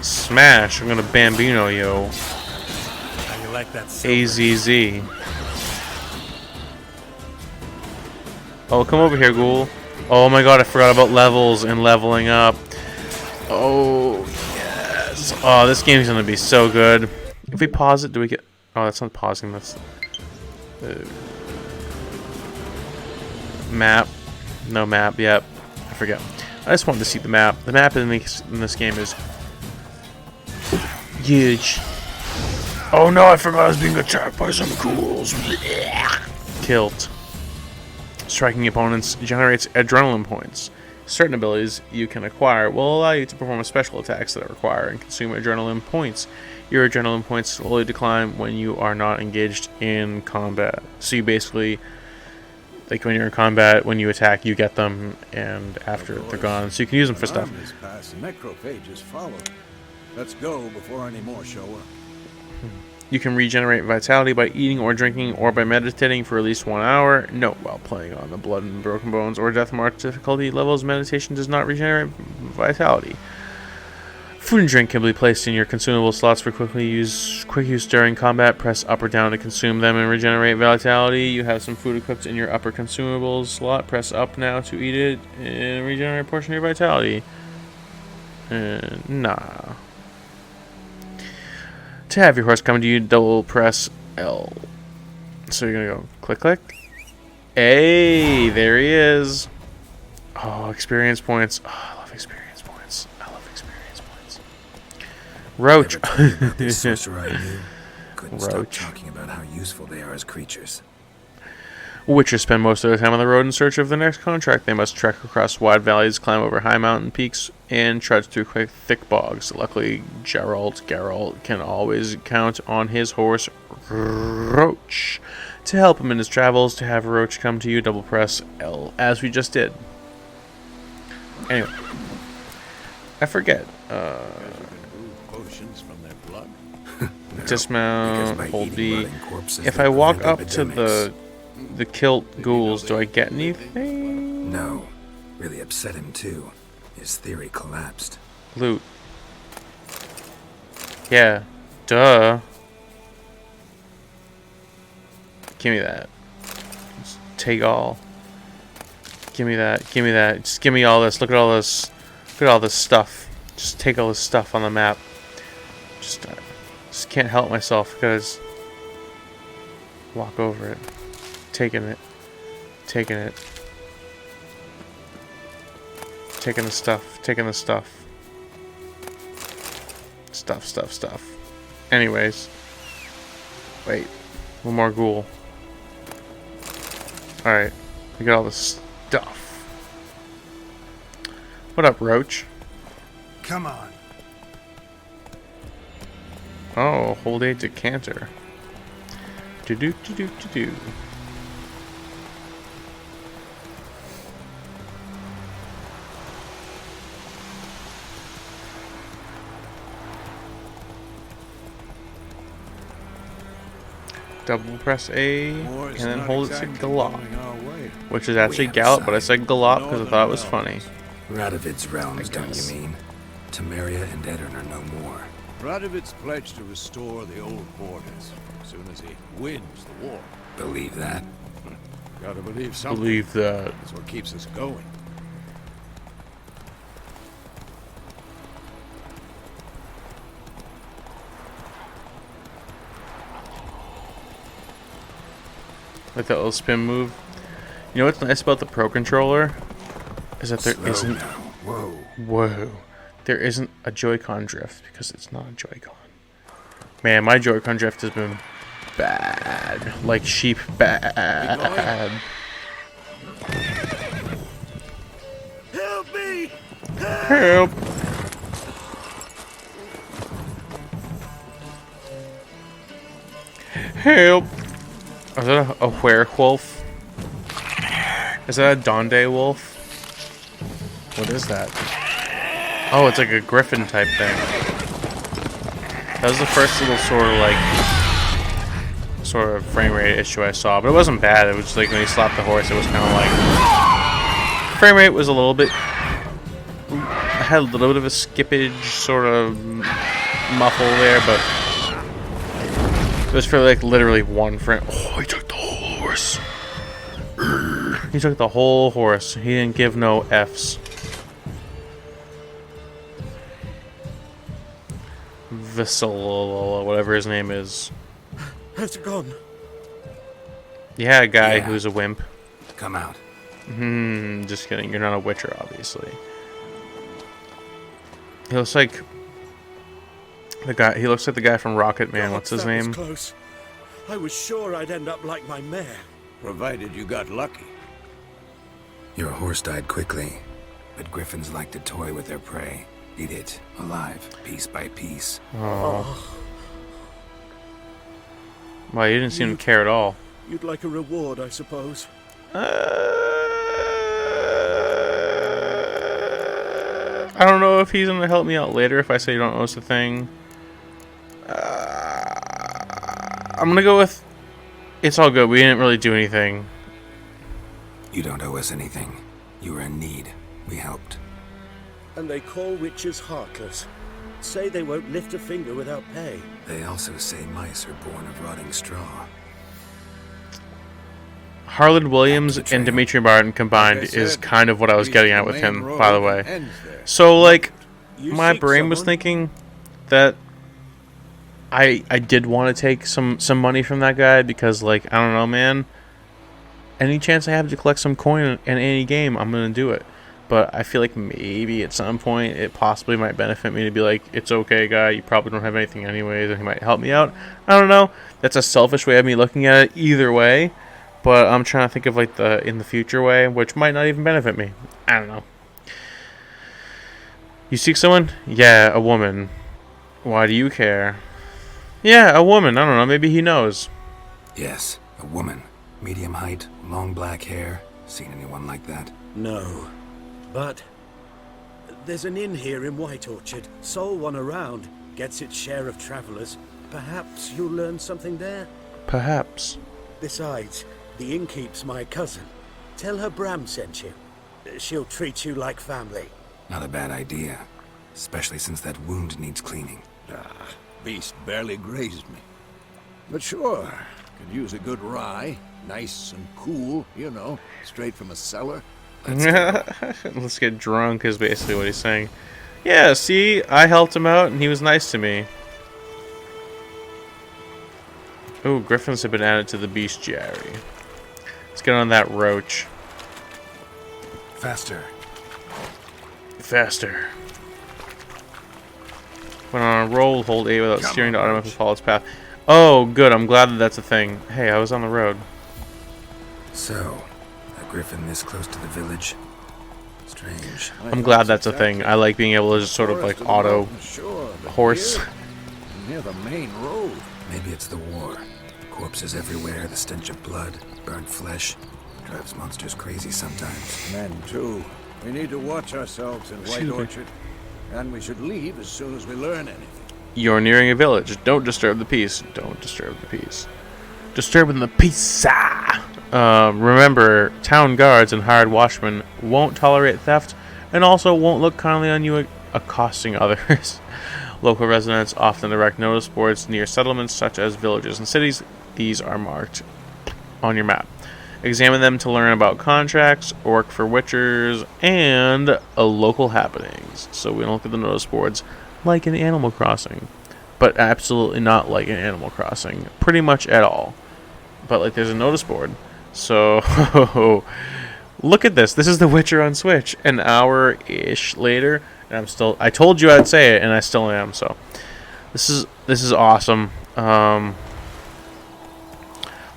Smash, I'm gonna Bambino, yo. How you like that? AZZ. Oh, come over here, ghoul. Oh my god, I forgot about levels and leveling up. Oh, yes. Oh, this game's gonna be so good. If we pause it, do we get... Oh, that's not pausing, that's... Map. No map, yep. I forget. I just wanted to see the map. The map in this game is... huge. Oh no, I forgot I was being attacked by some ghouls. Killed. Striking opponents generates adrenaline points. Certain abilities you can acquire will allow you to perform special attacks that require and consume adrenaline points. Your adrenaline points slowly decline when you are not engaged in combat. So you basically, like when you're in combat, when you attack, you get them, and after they're gone. So you can use them for stuff. Necrophages follow. Let's go before any more show up. You can regenerate vitality by eating or drinking or by meditating for at least 1 hour. Note, while playing on the Blood and Broken Bones or Death March difficulty levels, meditation does not regenerate vitality. Food and drink can be placed in your consumable slots for quick use during combat. Press up or down to consume them and regenerate vitality. You have some food equipped in your upper consumables slot. Press up now to eat it and regenerate a portion of your vitality. Nah. To have your horse come to you, double press L. So you're gonna go click. Hey, there he is. Oh, experience points. Oh, I love experience points. Roach. Sorcerer I knew. Couldn't stop talking about how useful they are as creatures. Witchers spend most of their time on the road in search of the next contract. They must trek across wide valleys, climb over high mountain peaks, and trudge through thick bogs. Luckily, Geralt can always count on his horse, Roach, to help him in his travels. To have Roach come to you, double press L, as we just did. Anyway, I forget. Potions from their blood. Dismount, hold B. If I walk up to the kilt ghouls, do I get anything? No. Really upset him too. His theory collapsed. Loot. Yeah. Duh. Give me that. Just take all. Give me that. Just give me all this. Look at all this. Look at all this stuff. Just take all this stuff on the map. Just can't help myself because walk over it. Taking it. Taking the stuff. Stuff. Anyways. Wait. One more ghoul. Alright. We got all this stuff. What up, Roach? Come on. Oh, hold A to canter. Do. Double press A and then hold it to Gallop, which is actually Gallop, but I said Gallop because I thought it was funny. Radovid's realms, don't you mean? Temeria and Edirn are no more. Radovid's pledged to restore the old borders as soon as he wins the war. Believe that? Gotta believe something. Believe that. That's what keeps us going. Like that little spin move. You know what's nice about the Pro Controller? Is that there Slow isn't... now. Whoa. Whoa. There isn't a Joy-Con drift, because it's not a Joy-Con. Man, my Joy-Con drift has been bad. Like sheep bad. Help me! Help! Help! Is that a werewolf? Is that a Donde wolf? What is that? Oh, it's like a griffin type thing. That was the first little sort of frame rate issue I saw, but it wasn't bad. It was just like when he slapped the horse, it was kind of like frame rate was a little bit. I had a little bit of a skippage sort of muffle there, but it was for like literally one frame. Oh, he took the whole horse. He took the whole horse. He didn't give no Fs. Vissel, whatever his name is. How's it gone? Yeah, a guy Yeah. who's a wimp. Come out. Just kidding. You're not a Witcher, obviously. He looks like the guy. He looks like the guy from Rocket Man. What's his name? Was close. I was sure I'd end up like my mare. Provided you got lucky. Your horse died quickly, but griffins like to toy with their prey. Eat it, alive, piece by piece. Oh. Well, you didn't seem to care at all. You'd like a reward, I suppose. I don't know if he's gonna help me out later if I say you don't notice a thing. I'm gonna go with it's all good. We didn't really do anything. You don't owe us anything. You were in need. We helped. And they call witches heartless. Say they won't lift a finger without pay. They also say mice are born of rotting straw. Harlan Williams Back to the and trail. Dimitri Martin combined Like I is said, kind of what I was reach getting the at with main him, road by the and way. ends there. So, like, You my seek brain was someone? thinking that I did want to take some money from that guy because, like, I don't know, man. Any chance I have to collect some coin in any game, I'm gonna do it. But I feel like maybe at some point it possibly might benefit me to be like, it's okay, guy. You probably don't have anything anyways, and he might help me out. I don't know. That's a selfish way of me looking at it either way. But I'm trying to think of like the in the future way, which might not even benefit me. I don't know. You seek someone? Yeah, a woman. Why do you care? Yeah, a woman. I don't know. Maybe he knows. Yes, a woman. Medium height, long black hair. Seen anyone like that? No. But there's an inn here in White Orchard. Sole one around. Gets its share of travelers. Perhaps you'll learn something there? Perhaps. Besides, the innkeep's my cousin. Tell her Bram sent you. She'll treat you like family. Not a bad idea. Especially since that wound needs cleaning. Beast barely grazed me. But sure, could use a good rye. Nice and cool, you know, straight from a cellar. Let's get drunk is basically what he's saying. Yeah, see, I helped him out and he was nice to me. Ooh, griffins have been added to the bestiary. Let's get on that roach. Faster. Faster. When on a roll, hold A without steering to automatically follow its path. Oh, good. I'm glad that that's a thing. Hey, I was on the road. So, a griffin this close to the village? Strange. I'm glad that's a thing. I like being able to just sort of like auto horse. Near the main road. Maybe it's the war. Corpses everywhere, the stench of blood, burnt flesh. Drives monsters crazy sometimes. Men, too. We need to watch ourselves in White Excuse me. Orchard. And we should leave as soon as we learn anything. You're nearing a village. Don't disturb the peace. Don't disturb the peace. Disturbing the peace. Remember, town guards and hired watchmen won't tolerate theft and also won't look kindly on you accosting others. Local residents often erect notice boards near settlements such as villages and cities. These are marked on your map. Examine them to learn about contracts, work for witchers, and local happenings. So we don't look at the notice boards like in Animal Crossing, but absolutely not like in Animal Crossing. Pretty much at all. but like there's a notice board. So look at this. This is The Witcher on Switch. An hour-ish later, and I'm still. I told you I'd say it, and I still am. So this is awesome.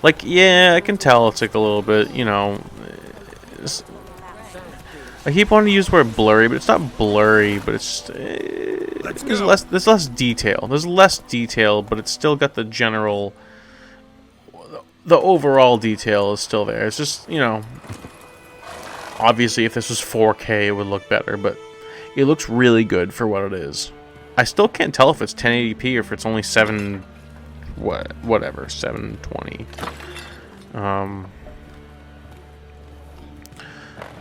Like, yeah, I can tell it's like a little bit, you know. I keep wanting to use the word blurry, but it's not blurry. But it's just, there's less detail. There's less detail, but it's still got the general. The overall detail is still there. It's just, you know. Obviously, if this was 4K, it would look better, but it looks really good for what it is. I still can't tell if it's 1080p or if it's only 720.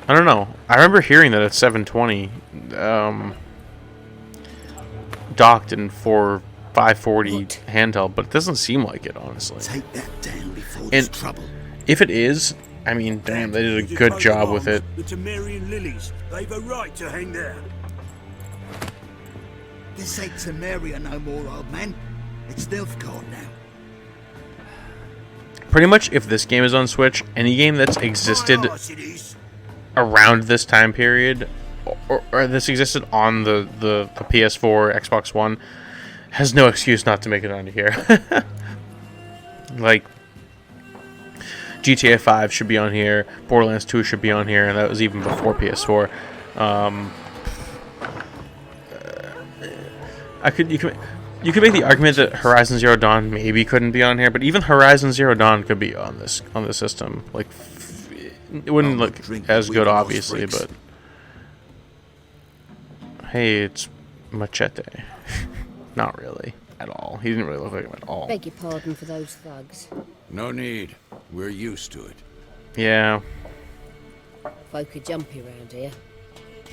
I don't know. I remember hearing that it's 720 docked and for 540 handheld, but it doesn't seem like it, honestly. Take that down before there's trouble. If it is, I mean, damn, they did a good job with it. The Temerian lilies, they've a right to hang there. This ain't Temeria no more, old man. It's Nilfgaard now. Pretty much, if this game is on Switch, any game that's existed around this time period, or this existed on the PS4, Xbox One, has no excuse not to make it onto here. Like, GTA 5 should be on here, Borderlands 2 should be on here, and that was even before PS4. You could make the argument that Horizon Zero Dawn maybe couldn't be on here, but even Horizon Zero Dawn could be on this system. Like, it wouldn't look as good, obviously, but hey, it's Machete. Not really at all. He didn't really look like him at all. Beg your pardon for those thugs. No need. We're used to it. Yeah. Folk are jumpy round here.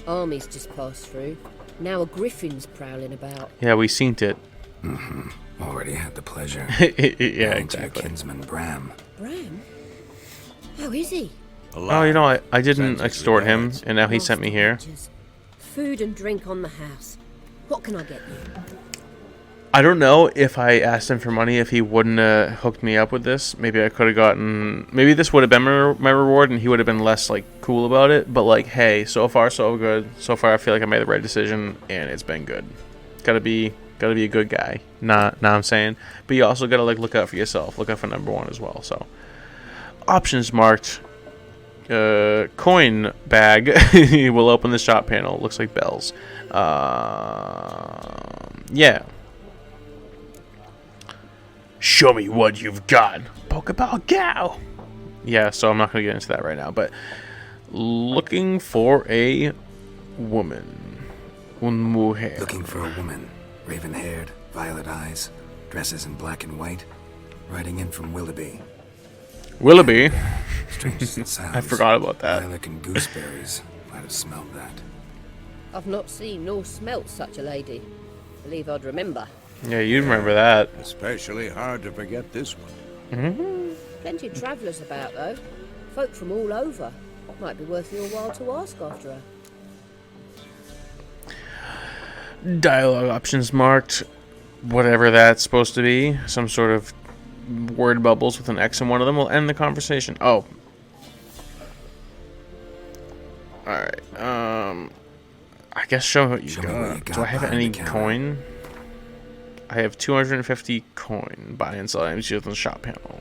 Armies just passed through. Now a griffin's prowling about. Yeah, we seen it. Mm-hmm. Already had the pleasure. Yeah, exactly. Your kinsman Bram. Bram? How is he? Oh, you know, I didn't extort him, and now he sent me here. Food and drink on the house. What can I get you? I don't know if I asked him for money, if he wouldn't have hooked me up with this. Maybe I could have gotten... Maybe this would have been my reward, and he would have been less, like, cool about it. But, like, hey, so far, so good. So far, I feel like I made the right decision, and it's been good. Gotta be a good guy. Now I'm saying. But you also gotta, like, look out for yourself. Look out for number one as well, so. Options marked. Coin bag. We'll open the shop panel. Looks like bells. Yeah. Show me what you've got. Pokeball Gal. Yeah, so I'm not going to get into that right now. But looking for a woman. Un mujer. Looking for a woman. Raven-haired, violet eyes, dresses in black and white. Writing in from Willoughby. Willoughby? Strange as it sounds. I forgot about that. Lilac and gooseberries. Might have smelled that. I've not seen nor smelt such a lady. Believe I'd remember. Yeah, you remember that. Especially hard to forget this one. Mm-hmm. Plenty of travellers about, though. Folk from all over. Might be worth your while to ask after her. Dialogue options marked. Whatever that's supposed to be. Some sort of word bubbles with an X in one of them will end the conversation. Oh. Alright. I guess show me what you got. Do I have any coin? I have 250 coin. Buy and sell items used on the shop panel.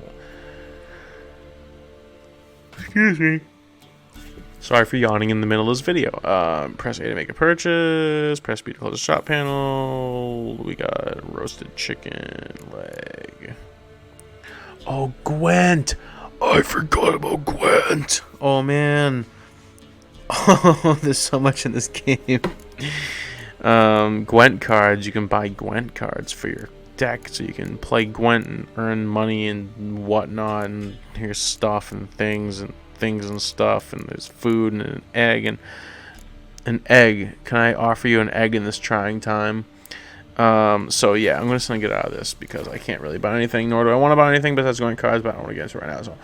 Excuse me. Sorry for yawning in the middle of this video. Press A to make a purchase. Press B to close the shop panel. We got roasted chicken leg. Oh, Gwent! I forgot about Gwent! Oh, man. Oh, there's so much in this game. Gwent cards. You can buy Gwent cards for your deck so you can play Gwent and earn money and whatnot. And here's stuff and things and stuff. And there's food and an egg. And an egg. Can I offer you an egg in this trying time? So yeah, I'm just gonna get out of this because I can't really buy anything, nor do I want to buy anything besides Gwent cards, but I don't want to get into it right now, so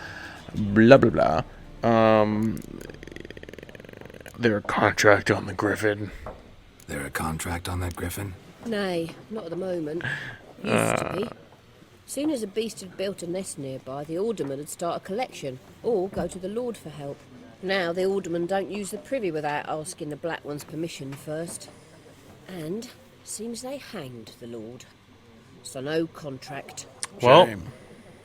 blah blah blah. There a contract on the Griffin. There a contract on that Griffin? Nay, not at the moment. Used to be. Soon as a beast had built a nest nearby, the alderman would start a collection, or go to the Lord for help. Now the aldermen don't use the privy without asking the Black One's permission first. And seems they hanged the Lord. So no contract. Well, Shame.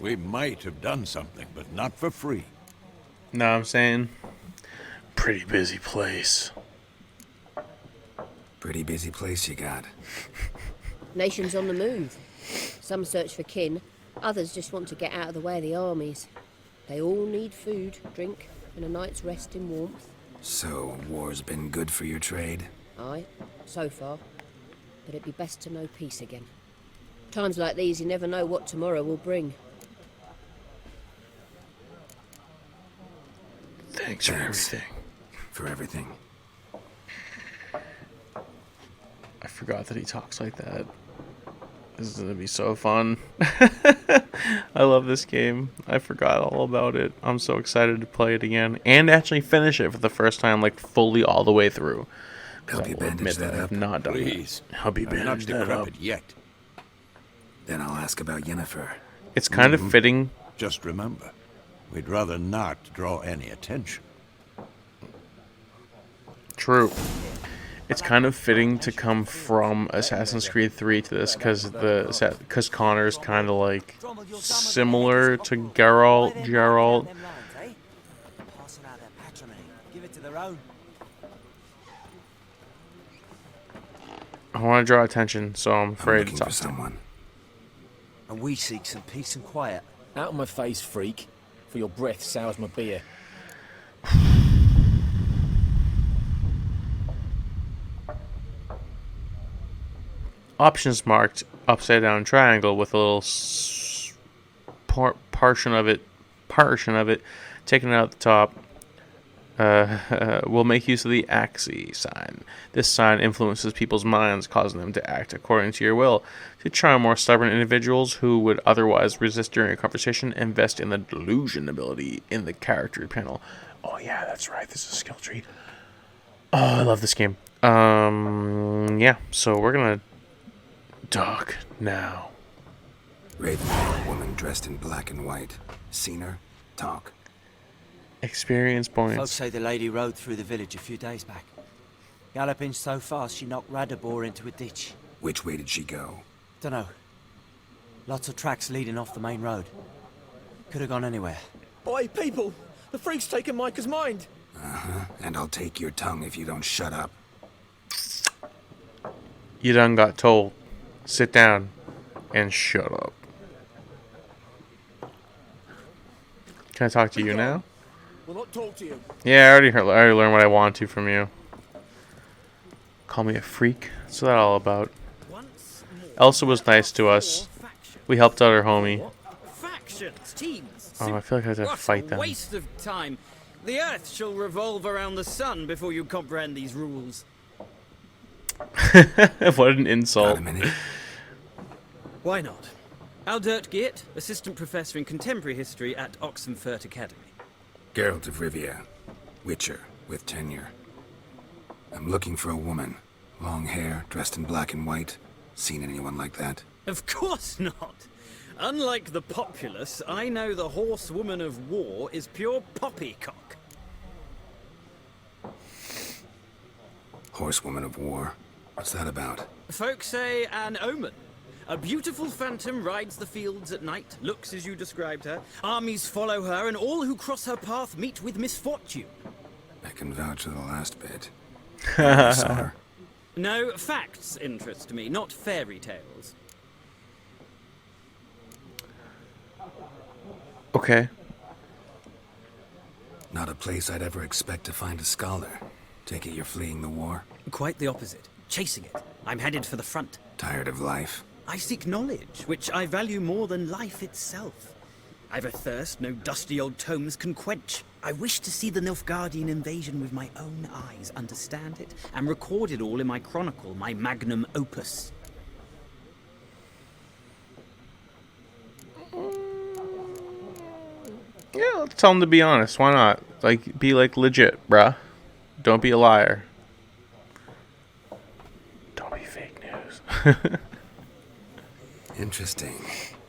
We might have done something, but not for free. know what I'm saying? Pretty busy place. Pretty busy place you got. Nations on the move. Some search for kin, others just want to get out of the way of the armies. They all need food, drink, and a night's rest in warmth. So, war's been good for your trade? Aye, so far. But it'd be best to know peace again. Times like these, you never know what tomorrow will bring. Thanks for everything. For everything. I forgot that he talks like that. This is gonna be so fun. I love this game. I forgot all about it. I'm so excited to play it again and actually finish it for the first time, like fully all the way through. Help you bandage that up. I've not done Please. that. Help you I'm not bandage that up. decrepit yet. Then I'll ask about Yennefer. It's kind of fitting. Just remember, we'd rather not draw any attention. True. It's kind of fitting to come from Assassin's Creed 3 to this because Connor's kind of like similar to Geralt. I want to draw attention, so I'm afraid to talk to someone. And we seek some peace and quiet. Out of my face, freak. For your breath sours my beer. Options marked upside down triangle with a little portion of it taken out the top. Will make use of the Axii sign. This sign influences people's minds, causing them to act according to your will. To charm more stubborn individuals who would otherwise resist during a conversation, invest in the delusion ability in the character panel. Oh yeah, that's right. This is a skill tree. Oh, I love this game. Yeah. So we're gonna talk now. Raven, woman dressed in black and white. Seen her? Talk. Experience points. Folks say the lady rode through the village a few days back. Galloping so fast she knocked Radabor into a ditch. Which way did she go? Dunno. Lots of tracks leading off the main road. Could have gone anywhere. Oi, people! The freak's taken Micah's mind! Uh-huh. And I'll take your tongue if you don't shut up. You done got told. Sit down and shut up. Can I talk to you now? We'll not talk to you. Yeah, I already learned what I want to from you. Call me a freak. What's that all about? Elsa was nice to us. We helped out her homie. Factions, teams. Oh, I feel like I have to fight them. Waste of time. The Earth shall revolve around the sun before you comprehend these rules. What an insult. Why not? Aldert Geert, Assistant Professor in Contemporary History at Oxenfurt Academy. Geralt of Rivia. Witcher, with tenure. I'm looking for a woman. Long hair, dressed in black and white. Seen anyone like that? Of course not. Unlike the populace, I know the horsewoman of war is pure poppycock. Horsewoman of war? What's that about? Folks say an omen. A beautiful phantom rides the fields at night, looks as you described her. Armies follow her, and all who cross her path meet with misfortune. I can vouch for the last bit. No, facts interest me, not fairy tales. Okay. Not a place I'd ever expect to find a scholar. Take it you're fleeing the war? Quite the opposite. Chasing it. I'm headed for the front. Tired of life? I seek knowledge, which I value more than life itself. I've a thirst no dusty old tomes can quench. I wish to see the Nilfgaardian invasion with my own eyes, understand it, and record it all in my chronicle, my magnum opus. Yeah, let's tell him to be honest. Why not? Like, be like legit, bruh. Don't be a liar. Don't be fake news. Interesting.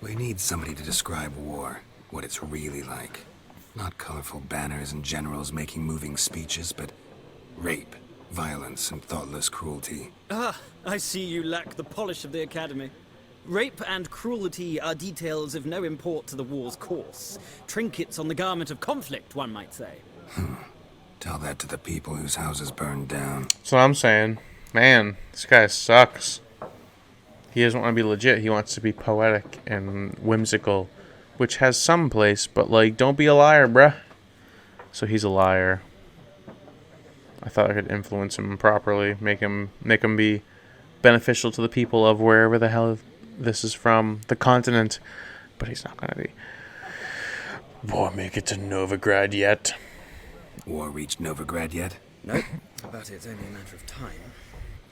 We need somebody to describe war, what it's really like. Not colorful banners and generals making moving speeches, but rape, violence, and thoughtless cruelty. Ah, I see you lack the polish of the Academy. Rape and cruelty are details of no import to the war's course. Trinkets on the garment of conflict, one might say. Tell that to the people whose houses burned down. That's what I'm saying. Man, this guy sucks. He doesn't want to be legit. He wants to be poetic and whimsical, which has some place, but, like, don't be a liar, bruh. So he's a liar. I thought I could influence him properly, make him be beneficial to the people of wherever the hell this is from, the continent. But he's not gonna be. Won't make it to Novigrad yet. War reached Novigrad yet? Nope, but it's only a matter of time.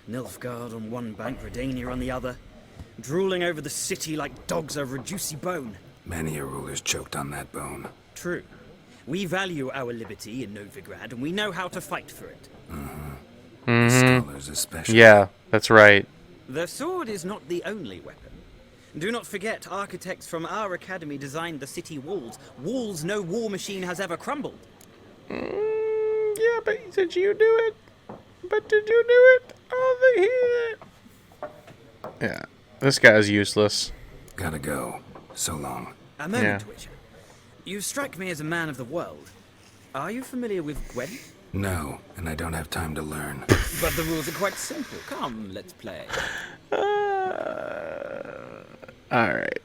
Nilfgaard on one bank, Redania on the other, drooling over the city like dogs over a juicy bone. Many a ruler's choked on that bone. True. We value our liberty in Novigrad, and we know how to fight for it. Scholars especially. Yeah, that's right. The sword is not the only weapon. Do not forget, architects from our academy designed the city walls. Walls no war machine has ever crumbled. Yeah, but did you do it? But did you do it? Oh, they hear it. Yeah, this guy's useless. Gotta go. So long. A moment, Witcher. You strike me as a man of the world. Are you familiar with Gwent? No, and I don't have time to learn. But the rules are quite simple. Come, let's play. Alright.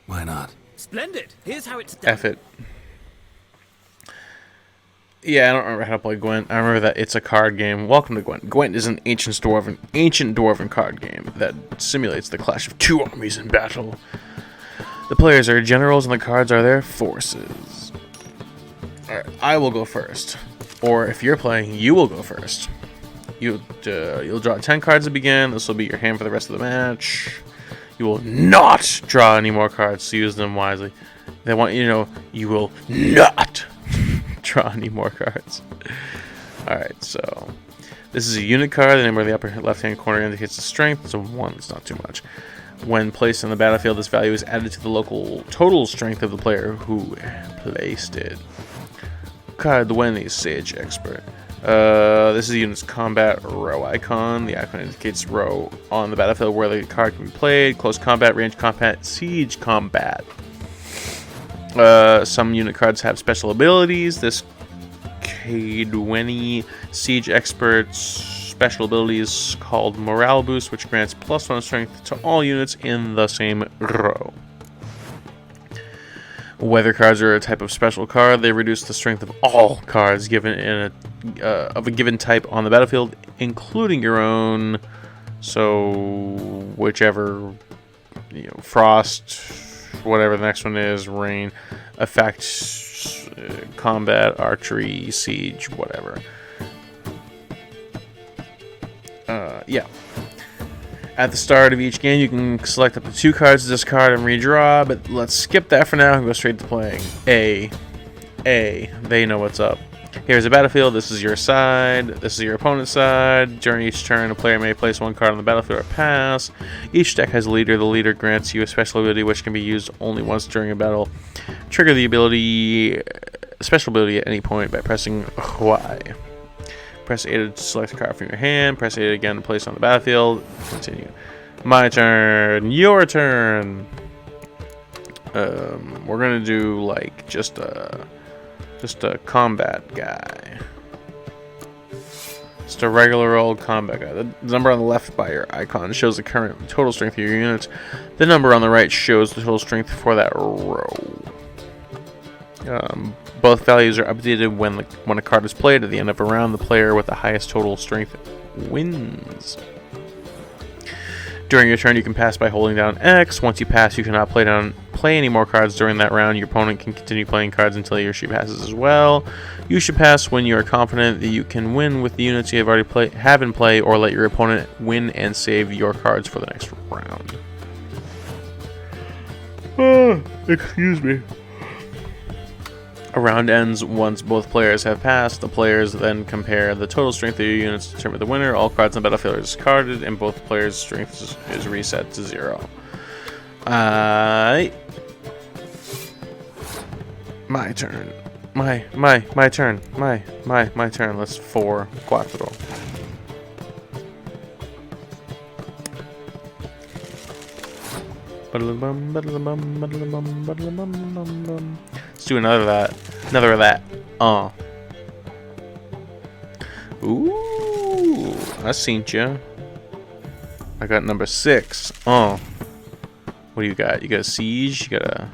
Why not? Splendid. Here's how it's done. F it. Yeah, I don't remember how to play Gwent. I remember that it's a card game. Welcome to Gwent. Gwent is an ancient dwarven card game that simulates the clash of two armies in battle. The players are generals and the cards are their forces. Alright, I will go first. Or if you're playing, you will go first. You'll draw 10 cards to begin. This will be your hand for the rest of the match. You will not draw any more cards, so use them wisely. They want you to know you will not draw any more cards. Alright, so this is a unit card. The number in the upper left-hand corner indicates the strength, so 1 is not too much. When placed on the battlefield, this value is added to the local total strength of the player who placed it. Card Wendy's Sage Expert. This is the unit's combat row icon. The icon indicates row on the battlefield where the card can be played. Close combat, range combat, siege combat. Some unit cards have special abilities. This Cadweni Siege Expert's special ability is called Morale Boost, which grants +1 strength to all units in the same row. Weather cards are a type of special card. They reduce the strength of all cards given in of a given type on the battlefield, including your own. So whichever, frost, whatever the next one is, rain, effect, combat, archery, siege, whatever. Yeah. At the start of each game, you can select up to 2 cards to discard and redraw, but let's skip that for now and go straight to playing. A. They know what's up. Here's a battlefield. This is your side. This is your opponent's side. During each turn, a player may place 1 card on the battlefield or pass. Each deck has a leader. The leader grants you a special ability which can be used only once during a battle. Trigger the special ability at any point by pressing Y. Press A to select a card from your hand. Press A again to place on the battlefield. Continue. My turn. Your turn. We're gonna do like just a combat guy. Just a regular old combat guy. The number on the left by your icon shows the current total strength of your units. The number on the right shows the total strength for that row. Both values are updated when a card is played. At the end of a round, the player with the highest total strength wins. During your turn, you can pass by holding down X. Once you pass, you cannot play any more cards during that round. Your opponent can continue playing cards until he or she passes as well. You should pass when you are confident that you can win with the units you have already have in play, or let your opponent win and save your cards for the next round. Excuse me. A round ends once both players have passed. The players then compare the total strength of your units to determine the winner. All cards on the battlefield are discarded, and both players' strength is reset to 0. My turn. My turn. My turn. Let's 4 cuatro. Let's do another of that. Ooh, I seen ya. I got number 6. What do you got? You got a siege. You got a.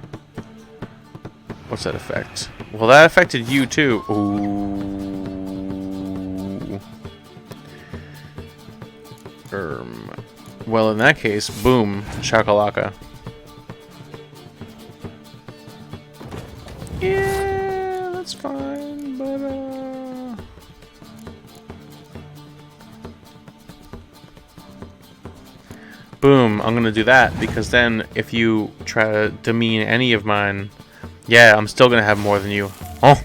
What's that effect? Well, that affected you too. Ooh. Well, in that case, boom, shakalaka. Yeah, that's fine, but boom, I'm gonna do that because then if you try to demean any of mine, yeah, I'm still gonna have more than you. Oh.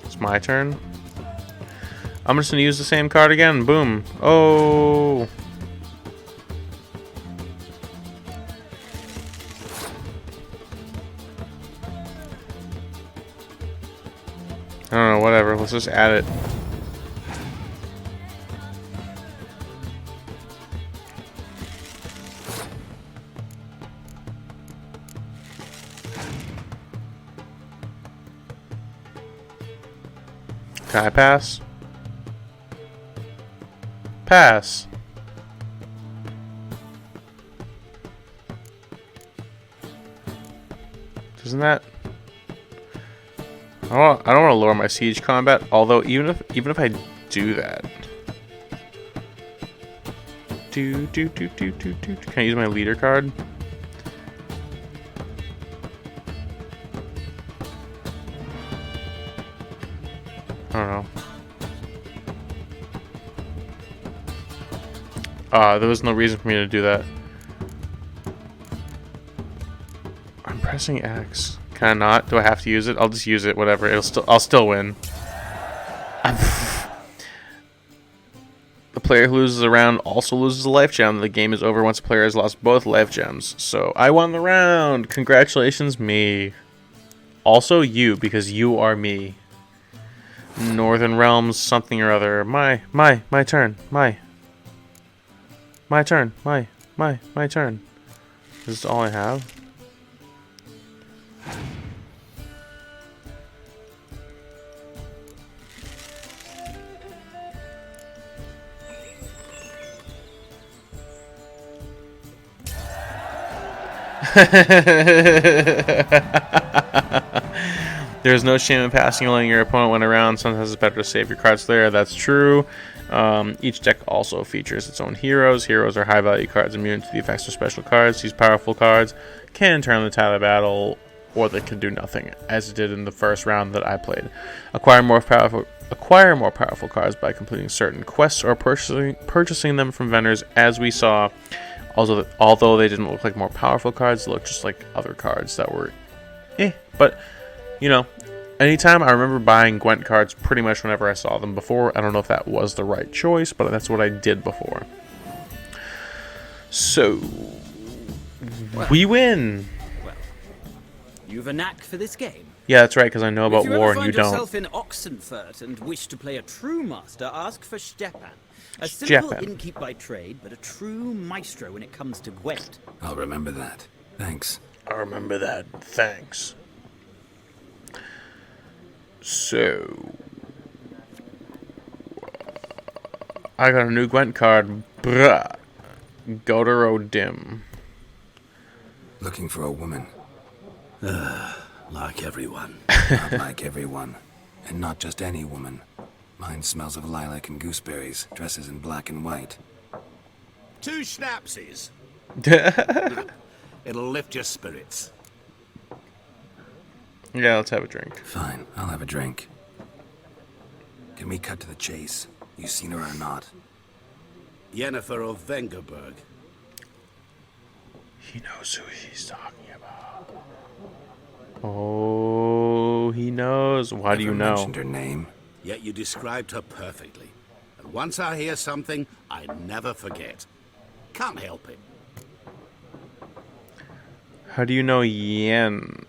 It's my turn. I'm just gonna use the same card again. Boom. Oh. I don't know, whatever. Let's just add it. Can I pass? Pass. Doesn't that? I don't want to lower my siege combat. Although even if I do that, can I use my leader card? I don't know. There was no reason for me to do that. I'm pressing X. Can I not? Do I have to use it? I'll just use it. Whatever. I'll still win. The player who loses a round also loses a life gem. The game is over once the player has lost both life gems. So I won the round. Congratulations, me. Also you, because you are me. Northern Realms, something or other. My turn. My turn. My turn. This is all I have. There's no shame in passing or letting your opponent win around. Sometimes it's better to save your cards there. That's true. Each deck also features its own heroes. Heroes are high value cards immune to the effects of special cards. These powerful cards can turn the tide of battle, or they can do nothing, as it did in the first round that I played. Acquire more powerful cards by completing certain quests or purchasing them from vendors, as we saw. Also, although they didn't look like more powerful cards, they looked just like other cards that were but you know, anytime I remember buying Gwent cards pretty much whenever I saw them before. I don't know if that was the right choice, but that's what I did before. So, we win. Well, you've a knack for this game. Yeah, that's right, because I know about war and you don't. If you ever find yourself in Oxenfurt and wish to play a true master, ask for Stepan. A simple innkeep by trade, but a true maestro when it comes to Gwent. I'll remember that. Thanks. I'll remember that. Thanks. So, I got a new Gwent card. Bruh. Godero Dim. Looking for a woman. Like everyone. Not like everyone. And not just any woman. Mine smells of lilac and gooseberries, dresses in black and white. 2 schnapsies. It'll lift your spirits. Yeah, let's have a drink. Fine, I'll have a drink. Can we cut to the chase? You seen her or not? Yennefer of Vengerberg. He knows who he's talking about. Oh, he knows. Why do you know? Mentioned her name. Yet you described her perfectly. A Once I hear something, I never forget. Can't help it. How do you know Yen?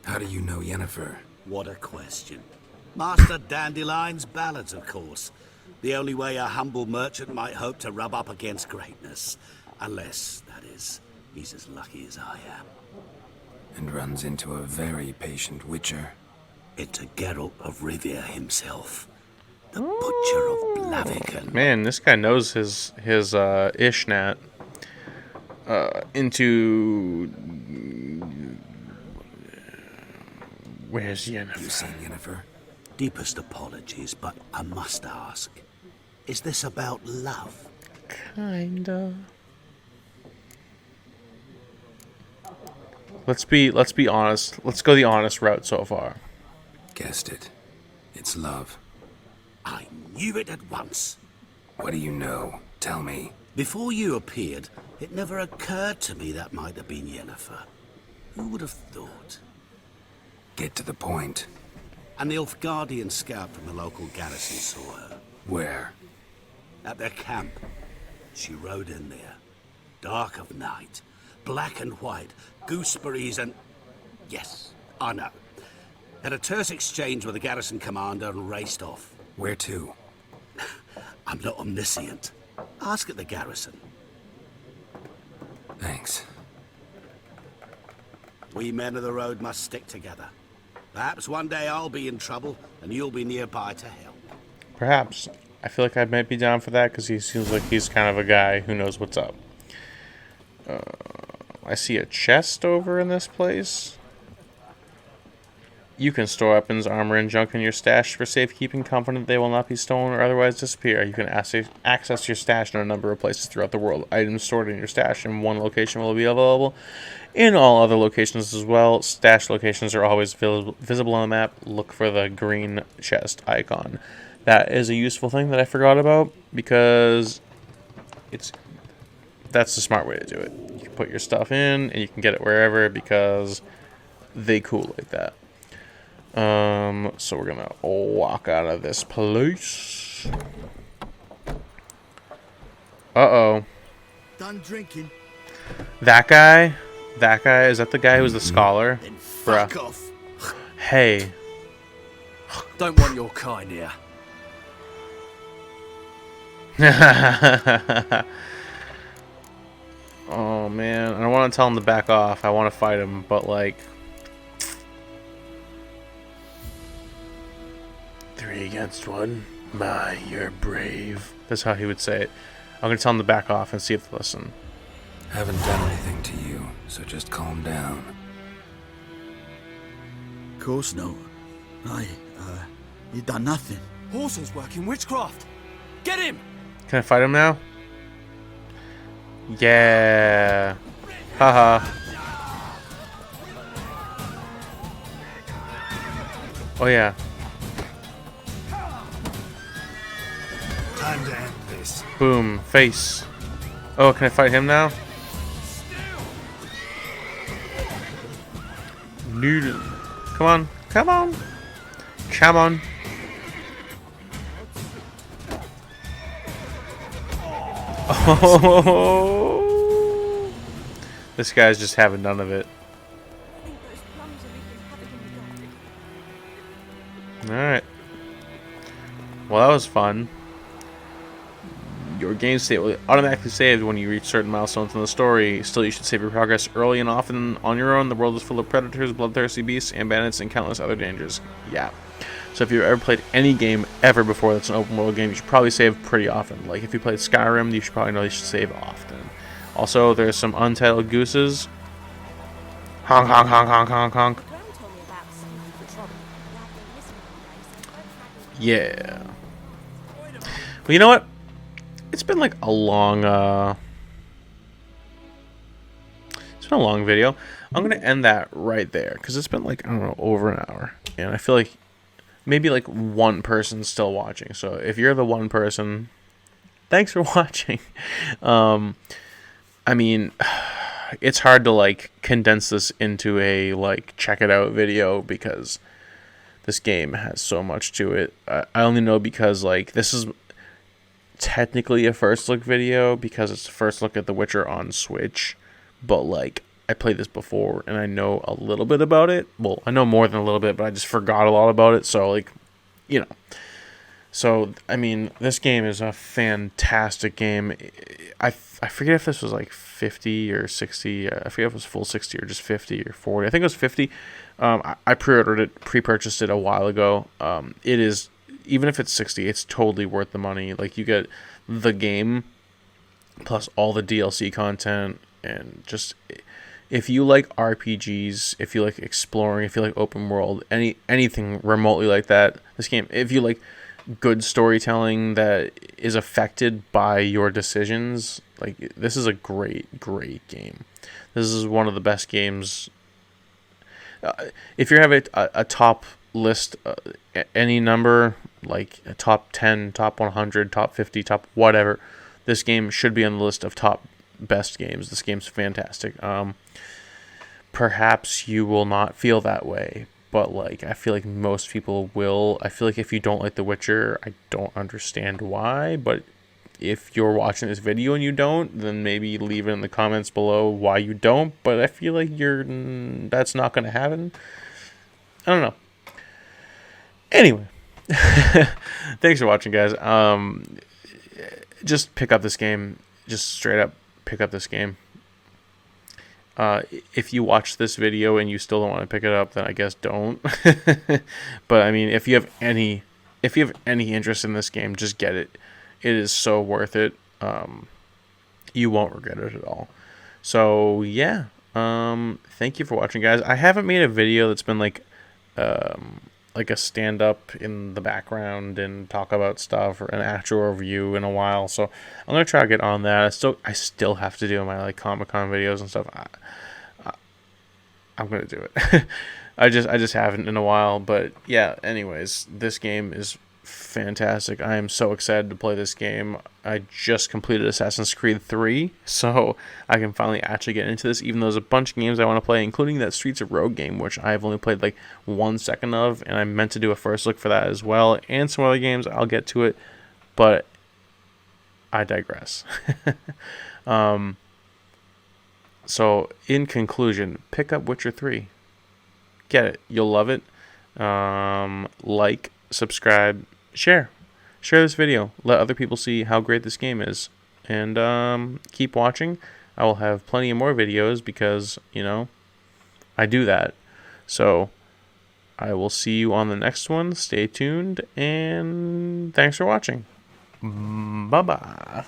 How do you know Yennefer? What a question. Master Dandelion's ballads, of course. The only way a humble merchant might hope to rub up against greatness. Unless, that is, he's as lucky as I am. And runs into a very patient witcher. Into Geralt of Rivia himself. The Butcher of Blaviken. Man, this guy knows his Ishnat. Where's Yennefer? You seen Yennefer? Deepest apologies, but I must ask. Is this about love? Kinda. Let's be honest. Let's go the honest route so far. Guessed it. It's love. I knew it at once. What do you know? Tell me. Before you appeared, it never occurred to me that might have been Yennefer. Who would have thought? Get to the point. An Nilfgaardian scout from the local garrison saw her. Where? At their camp. She rode in there. Dark of night. Black and white. Gooseberries and... Yes, I know. Had a terse exchange with the garrison commander and raced off. Where to? I'm not omniscient. Ask at the garrison. Thanks. We men of the road must stick together. Perhaps one day I'll be in trouble and you'll be nearby to help. Perhaps. I feel like I might be down for that because he seems like he's kind of a guy who knows what's up. I see a chest over in this place. You can store weapons, armor, and junk in your stash for safekeeping, confident they will not be stolen or otherwise disappear. You can access your stash in a number of places throughout the world. Items stored in your stash in one location will be available in all other locations as well. Stash locations are always visible on the map. Look for the green chest icon. That is a useful thing that I forgot about because that's the smart way to do it. You can put your stuff in and you can get it wherever because they cool like that. So we're gonna walk out of this place. Uh-oh. Done drinking. That guy, is that the guy who was the scholar? Then fuck off. Hey. Don't want your kind here. Oh man, I don't want to tell him to back off. I want to fight him, but like 3 against 1. My, you're brave. That's how he would say it. I'm gonna tell him to back off and see if they listen. Haven't done anything to you, so just calm down. Of course no. You done nothing. Horses working witchcraft. Get him! Can I fight him now? Yeah. Haha. Oh yeah. Time to end this. Boom. Face. Oh, can I fight him now? Noodle. Come on. Come on. Come on. Oh. This guy's just having none of it. Alright. Well, that was fun. Your game state will automatically save when you reach certain milestones in the story. Still, you should save your progress early and often on your own. The world is full of predators, bloodthirsty beasts, and bandits, and countless other dangers. Yeah. So if you've ever played any game ever before that's an open world game, you should probably save pretty often. Like if you played Skyrim, you should probably know you should save often. Also, there's some untitled gooses. Honk, honk, honk, honk, honk, honk. Yeah. Well, you know what? It's been like a long, it's been a long video. I'm going to end that right there because it's been like, I don't know, over an hour. And I feel like maybe like one person's still watching. So if you're the one person, thanks for watching. I mean, it's hard to like condense this into a like check it out video because this game has so much to it. I only know because, like, this is technically a first look video because it's the first look at The Witcher on Switch, but, like, I played this before and I know a little bit about it. Well, I know more than a little bit, but I just forgot a lot about it, so, like, you know. So, I mean, this game is a fantastic game. I forget if this was like 50 or 60. I forget if it was full 60 or just 50 or 40. I think it was 50. I pre-purchased it a while ago. It is, even if it's 60, it's totally worth the money. Like, you get the game plus all the DLC content, and just, if you like RPGs, if you like exploring, if you like open world, anything remotely like that, this game, if you like good storytelling that is affected by your decisions, like, this is a great game. This is one of the best games. If you have a top list, any number, like a top 10, top 100, top 50, top whatever, this game should be on the list of top best games. This game's fantastic. Perhaps you will not feel that way, but, like, I feel like most people will. I feel like if you don't like The Witcher, I don't understand why, but if you're watching this video and you don't, then maybe leave it in the comments below why you don't, but I feel like that's not going to happen. I don't know. Anyway, thanks for watching, guys. Just pick up this game. Just straight up pick up this game. If you watch this video and you still don't want to pick it up, then I guess don't. But I mean, if you have any interest in this game, just get it. It is so worth it. You won't regret it at all. So yeah, thank you for watching, guys. I haven't made a video that's been like a stand up in the background and talk about stuff, or an actual review, in a while. So I'm gonna try to get on that. I still have to do my, like, Comic-Con videos and stuff. I'm gonna do it. I just haven't in a while. But yeah, anyways, this game is fantastic. I am so excited to play this game. I just completed Assassin's Creed 3, so I can finally actually get into this, even though there's a bunch of games I want to play, including that Streets of Rogue game, which I've only played like 1 second of, and I meant to do a first look for that as well, and some other games. I'll get to it, but I digress. So in conclusion, pick up Witcher 3. Get it. You'll love it. Like, subscribe, share this video, let other people see how great this game is, and keep watching. I will have plenty of more videos because, you know, I do that. So I will see you on the next one. Stay tuned, and thanks for watching. Bye bye.